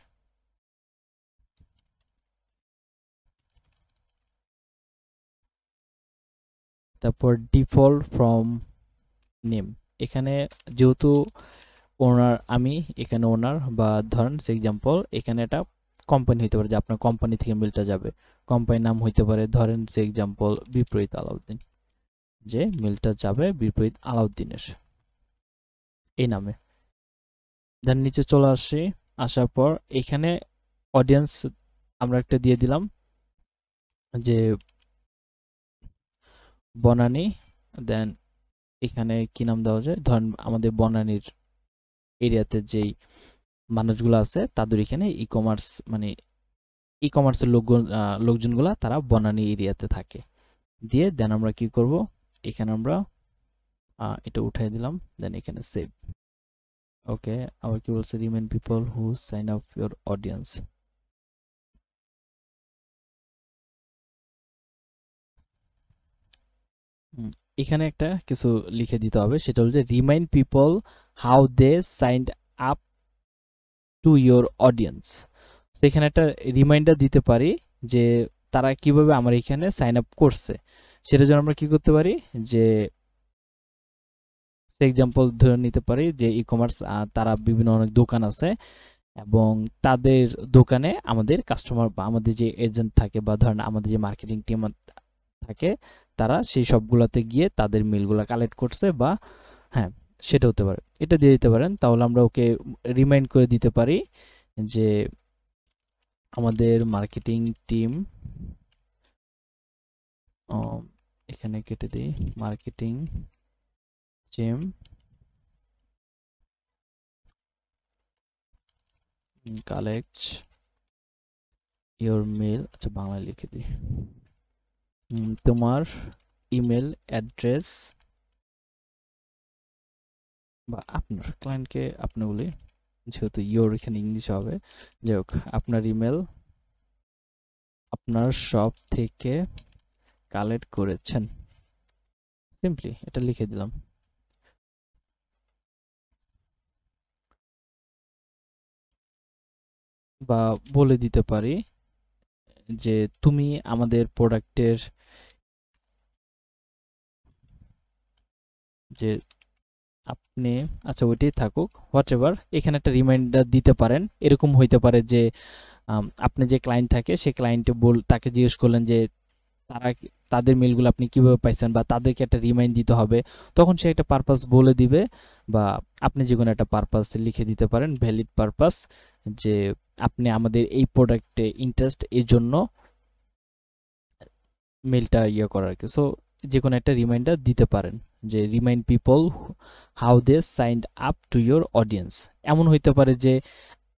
Speaker 1: তারপর ডিফল্ট ফ্রম নেম, এখানে যেহেতু ওনার আমি, এখানে ওনার, বা ধরেন সে এক্সাম্পল এখানে একটা কোম্পানি হইতে পারে, যে আপনার কোম্পানি থেকে মেলটা যাবে, কোম্পানির নাম হইতে পারে ধরেন সে এক্সাম্পল বিপরীত আলাউদ্দিন, যে মেলটা যাবে বিপরীত আলাউদ্দিনের এই নামে। দেন নিচে চলে আসি, আসার পর এখানে অডিয়েন্স আমরা একটা দিয়ে দিলাম, যে বনানী। দেন এখানে কি নাম দেওয়া যায়, ধরেন আমাদের বনানীর এরিয়াতে যেই মানুষগুলো আছে তাদের এখানে ই কমার্স, মানে ই কমার্সের লোকজনগুলা তারা বনানী এরিয়াতে থাকে। দিয়ে দেন আমরা কি করব, এখানে আমরা এটা উঠাই দিলাম, দেন এখানে সেভ। ওকে, আবার কি বলছে, remain people who sign up your audience. এখানে একটা কিছু লিখে দিতে হবে, সেটা হচ্ছে remind people how they signed up to your audience. এখানে একটা রিমাইন্ডার দিতে পারি যে তারা কিভাবে আমার এখানে সাইন আপ করছে। সেটার জন্য আমরা কি করতে পারি, যে এক্সাম্পল ধরে নিতে পারি যে ই কমার্স, তারা বিভিন্ন অনেক দোকান আছে, এবং তাদের দোকানে আমাদের কাস্টমার বা আমাদের যে এজেন্ট থাকে, বা ধরেন আমাদের যে মার্কেটিং টিম থাকে, তারা সেই সবগুলাতে গিয়ে তাদের মেলগুলা কালেক্ট করছে, বা হ্যাঁ সেটা হতে পারে, এটা দিয়ে দিতে পারেন। তাহলে আমরা ওকে রিমাইন্ড করে দিতে পারি যে আমাদের মার্কেটিং টিম, এখানে কেটে দিই, marketing team collect your mail, আচ্ছা বাংলায় লিখে দিই, তোমার ইমেল অ্যাড্রেস, বা আপনার ক্লায়েন্টকে আপনি বলি, যেহেতু ইওর এখানে ইংলিশ হবে, যাই হোক আপনার ইমেল আপনার শপ থেকে কালেক্ট করেছেন, সিম্পলি এটা লিখে দিলাম। বা বলে দিতে পারি যে তুমি আমাদের প্রোডাক্টের, যে আপনি, আচ্ছা ওইটাই থাকুক, হোয়াট এভার। এখানে একটা রিমাইন্ডার দিতে পারেন, এরকম হইতে পারে যে আপনি যে ক্লায়েন্ট থাকে সে ক্লায়েন্টে তাকে জিজ্ঞেস করলেন যে তারা তাদের মেলগুলো আপনি কিভাবে পাইছেন, বা তাদেরকে একটা রিমাইন্ড দিতে হবে, তখন সে একটা পারপাস বলে দিবে, বা আপনি যে কোনো একটা পারপাস লিখে দিতে পারেন, ভ্যালিড পারপাস, যে আপনি আমাদের এই প্রোডাক্টে ইন্টারেস্ট, এর জন্য মেলটা ইয়ে করার আর কি। সো যে কোনো একটা রিমাইন্ডার দিতে পারেন, যে remind people how they signed up to your audience. এমন হইতে পারে যে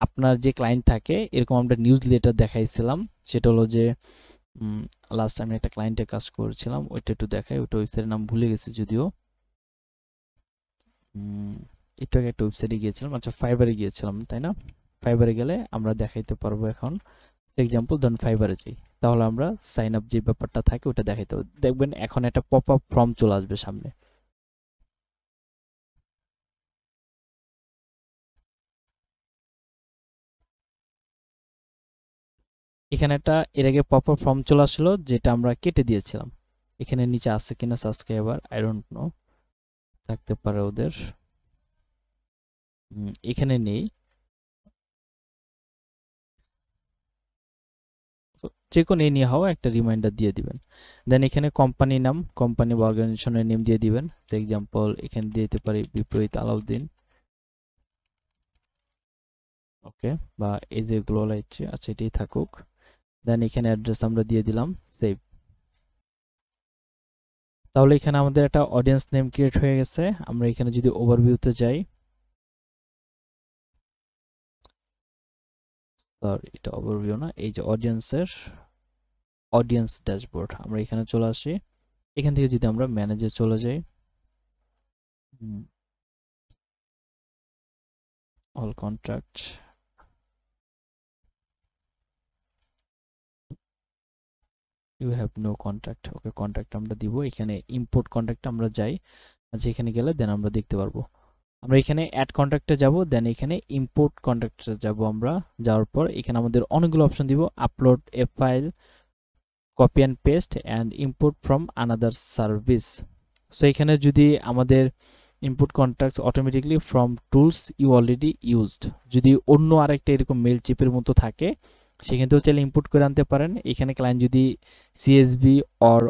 Speaker 1: আপনার যে ক্লায়েন্ট থাকে, এরকম আমরা নিউজ লেটার দেখাইছিলাম, সেটা হলো যে লাস্ট আমি একটা ক্লায়েন্টের কাজ করেছিলাম, ওইটা একটু দেখাই, ওইটা ওয়েবসাইটের নাম ভুলে গেছি যদিও। একটু আগে একটা ওয়েবসাইটে গিয়েছিলাম, আচ্ছা ফাইবারে গিয়েছিলাম তাই না? ফাইবারে গেলে আমরা দেখাইতে পারবো এখন এক্সাম্পল ধরুন ফাইবারে যাই, তাহলে আমরা সাইন আপ যে ব্যাপারটা থাকে ওটা দেখাইতে পারবো। দেখবেন এখন একটা পপ আপ ফর্ম চলে আসবে সামনে। এখানে একটা এর আগে পপ আপ ফর্ম চলে আসলো যেটা আমরা কেটে দিয়েছিলাম। এখানে নিচে আছে কিনা সাবস্ক্রাইবার, আই ডোন্ট নো, থাকতে পারে ওদের। এখানে নেই। যে কোনো এ নিয়ে হওয়া একটা রিমাইন্ডার দিয়ে দিবেন। দেন এখানে কোম্পানি নাম, কোম্পানি বা অর্গানাইজেশনের নেম দিয়ে দিবেন। ফর এক্সাম্পল এখানে দিয়ে দিতে পারি বিপরীত আলাউদ্দিন, ওকে, বা এই যে গ্লোবাল আইচি, আচ্ছা এটাই থাকুক। দেন এখানে অ্যাড্রেস আমরা দিয়ে দিলাম, সেভ। তাহলে এখানে আমাদের একটা অডিয়েন্স নেম ক্রিয়েট হয়ে গেছে। আমরা এখানে যদি ওভারভিউতে যাই, সরি এটা ওভারভিউ না, এই যে অডিয়েন্সের অডিয়েন্স ড্যাশবোর্ড, আমরা এখানে চলে আসি। এখান থেকে যদি আমরা ম্যানেজে চলে যাই, all contract, you have no contact, okay contact আমরা দিব। এখানে ইম্পোর্ট কন্ট্যাক্ট আমরা যাই, আচ্ছা এখানে গেলে দেন আমরা দেখতে পারবো। আমরা এখানে অ্যাড কন্ট্যাক্টে যাব, দেন এখানে ইম্পোর্ট কন্ট্যাক্টে যাব। আমরা যাওয়ার পর এখানে আমাদের অনেকগুলো অপশন দিব, upload a file, copy and paste and import from another service. So এখানে যদি আমাদের input contacts automatically from tools you already used, যদি অন্য আরেকটা এরকম মেল চিপের মতো থাকে সেখান থেকেও চাইলে ইনপুট করে আনতে পারেন। এখানে ক্লায়েন্ট যদি সিএসভি অর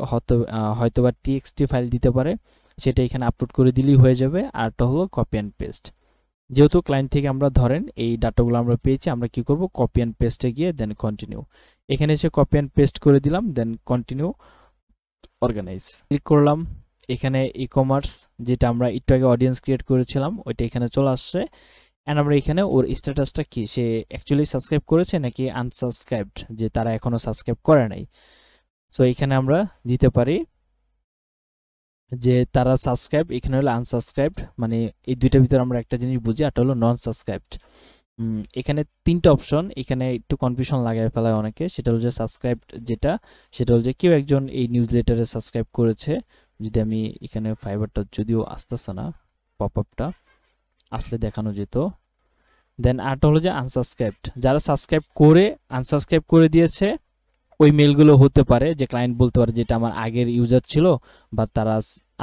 Speaker 1: হয়তো বা টিএক্সটি ফাইল দিতে পারে, সেটা এখানে আপলোড করে দিলেই হয়ে যাবে। আরটা হলো কপি অ্যান্ড পেস্ট। যেহেতু ক্লায়েন্ট থেকে আমরা ধরেন এই ডাটাগুলো আমরা পেয়েছি, আমরা কি করব, কপি অ্যান্ড পেস্টে গিয়ে দেন কন্টিনিউ, এখানে এসে কপি অ্যান্ড পেস্ট করে দিলাম, দেন কন্টিনিউ অর্গানাইজ ক্লিক করলাম। এখানে ই কমার্স যেটা আমরা একটু আগে অডিয়েন্স ক্রিয়েট করেছিলাম ওইটা এখানে চলে আসছে। এন্ড আমরা এখানে ওর স্ট্যাটাসটা কি, সে অ্যাকচুয়ালি সাবস্ক্রাইব করেছে নাকি আনসাবস্ক্রাইবড, যে তারা এখনো সাবস্ক্রাইব করে নাই। সো এখানে আমরা দিতে পারি যে তারা সাবস্ক্রাইব, এখানে হলো আনসাবস্ক্রাইবড, মানে এই দুইটার ভিতরে আমরা একটা জিনিস বুঝি, আর হলো নন সাবস্ক্রাইবড। এখানে তিনটা অপশন, এখানে একটু কনফিউশন লাগায় ফেলায় অনেকে। সেটা হলো যে সাবস্ক্রাইব যেটা, সেটা হলো যে কেউ একজন এই নিউজ লেটারে সাবস্ক্রাইব করেছে। যদি আমি এখানে ফাইবারটা যদিও আসতেছে না, পপ আপটা আসলে দেখানো যেত। দেন আরটা হলো যে আনসাবস্ক্রাইবড, যারা সাবস্ক্রাইব করে আনসাবস্ক্রাইব করে দিয়েছে ওই মেলগুলো হতে পারে যে ক্লায়েন্ট বলতে পারে যেটা আমার আগের ইউজার ছিল, বা তারা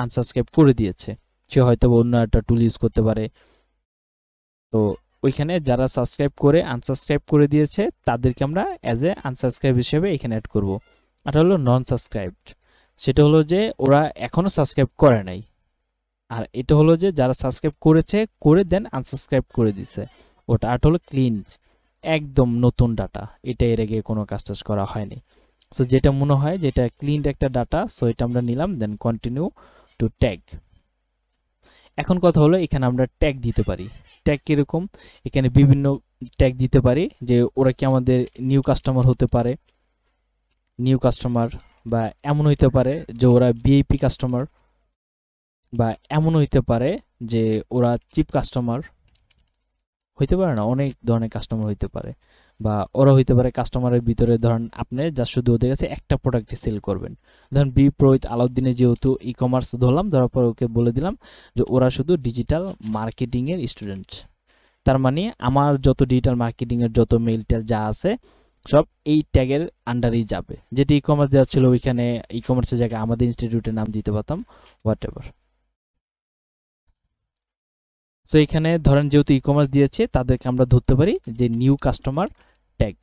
Speaker 1: আনসাবস্ক্রাইব করে দিয়েছে, সে হয়তো অন্য একটা টুল ইউজ করতে পারে। তো ওইখানে যারা সাবস্ক্রাইব করে আনসাবস্ক্রাইব করে দিয়েছে তাদেরকে আমরা অ্যাজ এ আনসাবস্ক্রাইব হিসেবে এখানে অ্যাড করব। আর হলো নন সাবস্ক্রাইবড, সেটা হলো যে ওরা এখনো সাবস্ক্রাইব করে নাই। আর এটা হলো যে যারা সাবস্ক্রাইব করেছে, করে দেন আনসাবস্ক্রাইব করে দিছে ওটা। আর হলো ক্লিন, একদম নতুন ডাটা, এটা এর আগে কোনো কাজ টাজ করা হয়নি। সো যেটা মনে হয় যেটা ক্লিন একটা ডাটা, সো এটা আমরা নিলাম, দেন কন্টিনিউ টু ট্যাগ। এখন কথা হলো এখানে আমরা ট্যাগ দিতে পারি। ট্যাগ কিরকম, এখানে বিভিন্ন ট্যাগ দিতে পারি, যে ওরা কি আমাদের নিউ কাস্টমার হতে পারে, নিউ কাস্টমার, বা এমন হইতে পারে যে ওরা ভিআইপি কাস্টমার, বা এমন হইতে পারে যে ওরা চিপ কাস্টমার, হইতে পারে না, অনেক ধরনের কাস্টমার হইতে পারে। বা ওরা হইতে পারে কাস্টমারের ভিতরে ধরেন আপনি যা শুধু ওদের কাছে একটা প্রোডাক্টই সেল করবেন। ধরেন বিপরীত আলাউদ্দিনে যেহেতু ই কমার্স ধরলাম, ধরার পর ওকে বলে দিলাম যে ওরা শুধু ডিজিটাল মার্কেটিং এর স্টুডেন্ট। তার মানে আমার যত ডিজিটাল মার্কেটিং এর যত মেইল টেল যা আছে সব এই ট্যাগের আন্ডারেই যাবে। যেটি ই কমার্স দেওয়া ছিল ওইখানে ই কমার্সের জায়গায় আমাদের ইনস্টিটিউটের নাম দিতে পারতাম, হোয়াট এভার। সো এখানে ধরেন যেহেতু ই কমার্স দিয়েছে তাদেরকে আমরা ধরতে পারি যে নিউ কাস্টমার ট্যাগ।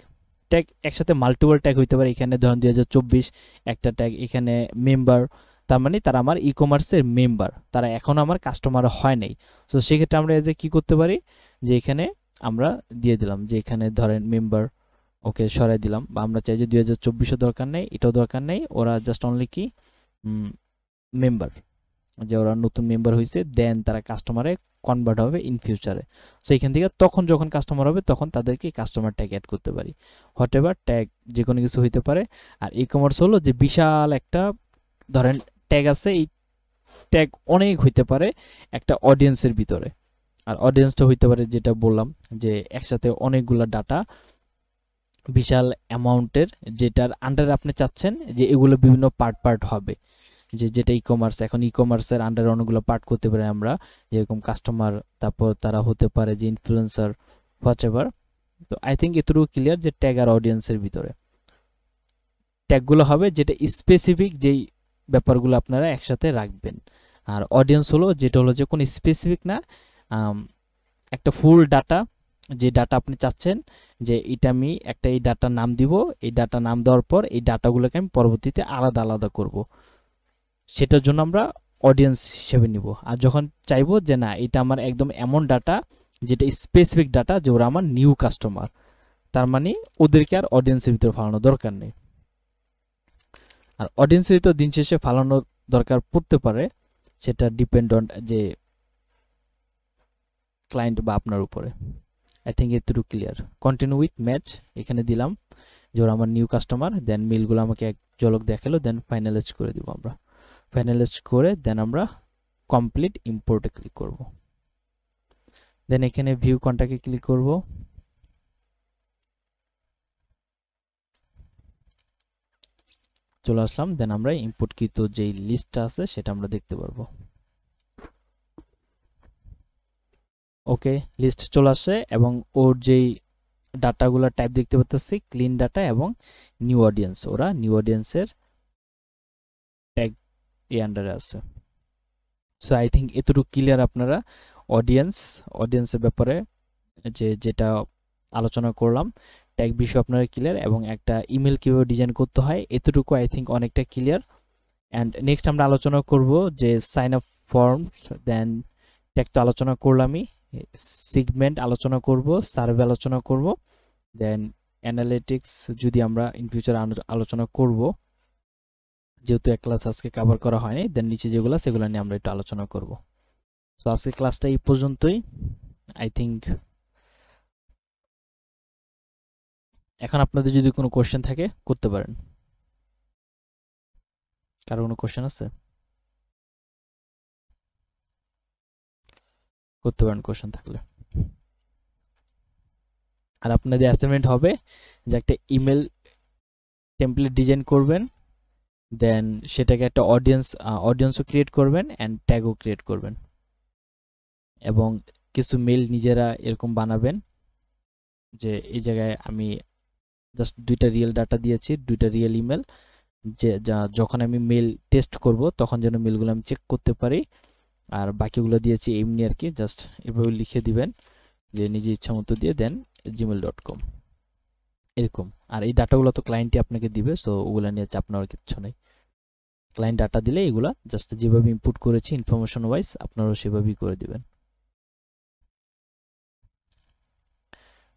Speaker 1: ট্যাগ একসাথে মাল্টিপল ট্যাগ হইতে পারে। এখানে ধরেন 2024 একটা ট্যাগ, এখানে মেম্বার, তার মানে তারা আমার ই কমার্সের মেম্বার, তারা এখনো আমার কাস্টমার হয় নাই। সো সেক্ষেত্রে আমরা যে কি করতে পারি, যে এখানে আমরা দিয়ে দিলাম যে এখানে ধরেন মেম্বার, ওকে সরাই দিলাম। বা আমরা চাই যে 2024 দরকার নেই, এটাও দরকার নেই, ওরা জাস্ট অনলি কি মেম্বার, যে ওরা নতুন মেম্বার হয়েছে, দেন তারা কাস্টমারে কনভার্ট হবে ইন ফিউচারে। সো এখান থেকে তখন যখন কাস্টমার হবে তখন তাদেরকে কাস্টমার ট্যাগ অ্যাড করতে পারি। হোয়াট এভার ট্যাগ যে কোনো কিছু হইতে পারে। আর ই কমার্স হলো যে বিশাল একটা ধরেন ট্যাগ আছে, এই ট্যাগ অনেক হইতে পারে একটা অডিয়েন্সের ভিতরে। আর অডিয়েন্সটা হইতে পারে যেটা বললাম যে একসাথে অনেকগুলা ডাটা বিশাল অ্যামাউন্টের, যেটার আন্ডারে আপনি চাচ্ছেন যে এগুলো বিভিন্ন পার্ট পার্ট হবে, যেটা ই কমার্স, এখন ই কমার্সের আন্ডারে অনেকগুলো পার্ট করতে পারি আমরা, যেরকম কাস্টমার, তারপর তারা হতে পারে যে ইনফ্লুয়েন্সার, হোয়াটএভার। তো আই থিঙ্ক এতটুকু ক্লিয়ার যে ট্যাগ আর অডিয়েন্সের ভিতরে ট্যাগগুলো হবে যেটা স্পেসিফিক যেই ব্যাপারগুলো আপনারা একসাথে রাখবেন। আর অডিয়েন্স হলো যেটা হলো যে কোনো স্পেসিফিক না, একটা ফুল ডাটা, যে ডাটা আপনি চাচ্ছেন যে এটা আমি একটা এই ডাটার নাম দিব, এই ডাটা নাম দেওয়ার পর এই ডাটাগুলোকে আমি পরবর্তীতে আলাদা আলাদা করব, সেটার জন্য আমরা অডিয়েন্স হিসেবে নিব। আর যখন চাইবো যে না এটা আমার একদম এমন ডাটা যেটা স্পেসিফিক ডাটা যে ওরা আমার নিউ কাস্টমার, তার মানে ওদেরকে আর অডিয়েন্সের ভিতরে ফালানোর দরকার নেই। আর অডিয়েন্সের ভিতর দিন শেষে ফালানোর দরকার পড়তে পারে, সেটা ডিপেন্ড অন যে ক্লায়েন্ট বা আপনার উপরে। আই থিঙ্ক এতটুকু ক্লিয়ার। কন্টিনিউ উইথ ম্যাচ এখানে দিলাম যে ওরা আমার নিউ কাস্টমার, দেন মেলগুলো আমাকে এক ঝলক দেখালো, দেন ফাইনালাইজ করে দিব আমরা। ফাইনালাইজ করে দেন আমরা কমপ্লিট ইম্পোর্টে ক্লিক করব। দেন এখানে ভিউ কন্টাক্টে ক্লিক করব। চলে আসলাম, দেন আমরা ইম্পোর্টকৃত যেই লিস্টটা আছে সেটা আমরা দেখতে পারবো। ওকে, লিস্ট চলে আসছে এবং ওর যেই ডাটাগুলো টাইপ দেখতে পাচ্ছি ক্লিন ডাটা এবং নিউ অডিয়েন্স, ওরা নিউ অডিয়েন্সের ট্যাগ এই আন্ডারে আছে। সো আই থিঙ্ক এতটুকু ক্লিয়ার আপনারা অডিয়েন্সের ব্যাপারে যেটা আলোচনা করলাম, ট্যাগ বিষয় আপনারা ক্লিয়ার, এবং একটা ইমেল কিভাবে ডিজাইন করতে হয় এতটুকু আই থিঙ্ক অনেকটা ক্লিয়ার। অ্যান্ড নেক্সট আমরা আলোচনা করব যে সাইন আপ ফর্মস, দেন ট্যাগ তো আলোচনা করলামই, সিগমেন্ট আলোচনা করব, সার্ভে আলোচনা করব, দেন অ্যানালিটিক্স যদি আমরা ইন ফিউচার আলোচনা করব, যেহেতু এক ক্লাস আজকে কভার করা হয়নি, দেন নিচে যেগুলো সেগুলো নিয়ে আমরা একটু আলোচনা করব। সো আজকে ক্লাসটা এই পর্যন্তই। আই থিঙ্ক এখন আপনাদের যদি কোনো কোশ্চেন থাকে করতে পারেন। কারো কোনো কোশ্চেন আছে? করতে পারেন কোশ্চেন থাকলে। আর আপনাদের অ্যাসাইনমেন্ট হবে যে একটা ইমেল টেমপ্লেট ডিজাইন করবেন, দেন সেটাকে একটা অডিয়েন্সও ক্রিয়েট করবেন অ্যান্ড ট্যাগও ক্রিয়েট করবেন, এবং কিছু মেল নিজেরা এরকম বানাবেন যে এই জায়গায় আমি জাস্ট দুইটা রিয়েল ডাটা দিয়েছি, দুইটা রিয়েল ইমেল, যে যখন আমি মেল টেস্ট করব তখন যেন মেলগুলো আমি চেক করতে পারি। আর বাকিগুলো দিয়েছি এমনি আর কি, জাস্ট এভাবে লিখে দিবেন যে নিজে ইচ্ছা মতো দিয়ে দেন gmail.com এরকম। আর এই ডাটাগুলো তো ক্লায়েন্টই আপনাকে দিবে, সো ওগুলো নিয়ে চাপ নেওয়ার কিছু নেই। ক্লায়েন্ট ডাটা দিলে এগুলা জাস্ট যেভাবে ইনপুট করেছি ইনফরমেশন ওয়াইজ আপনারাও সেভাবেই করে দিবেন।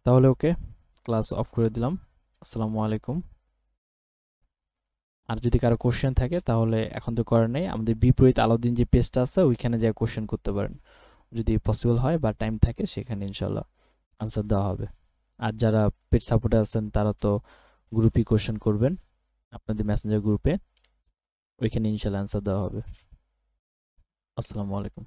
Speaker 1: তাহলে ওকে, ক্লাস অফ করে দিলাম। আসসালামু আলাইকুম। আর যদি কারো কোশ্চেন থাকে তাহলে এখন তো করার নেই, আমাদের বিপরীত আলাউদ্দিন যে পেজটা আছে ওইখানে যা কোশ্চেন করতে পারেন, যদি পসিবল হয় বা টাইম থাকে সেখানে ইনশাল্লাহ আনসার দেওয়া হবে। আর যারা পেড সাপোর্টে আছেন তারা তো গ্রুপই কোশ্চেন করবেন আপনাদের মেসেঞ্জার গ্রুপে, ওইখানে ইনশাল্লাহ আনসার দেওয়া হবে। আসসালামু আলাইকুম।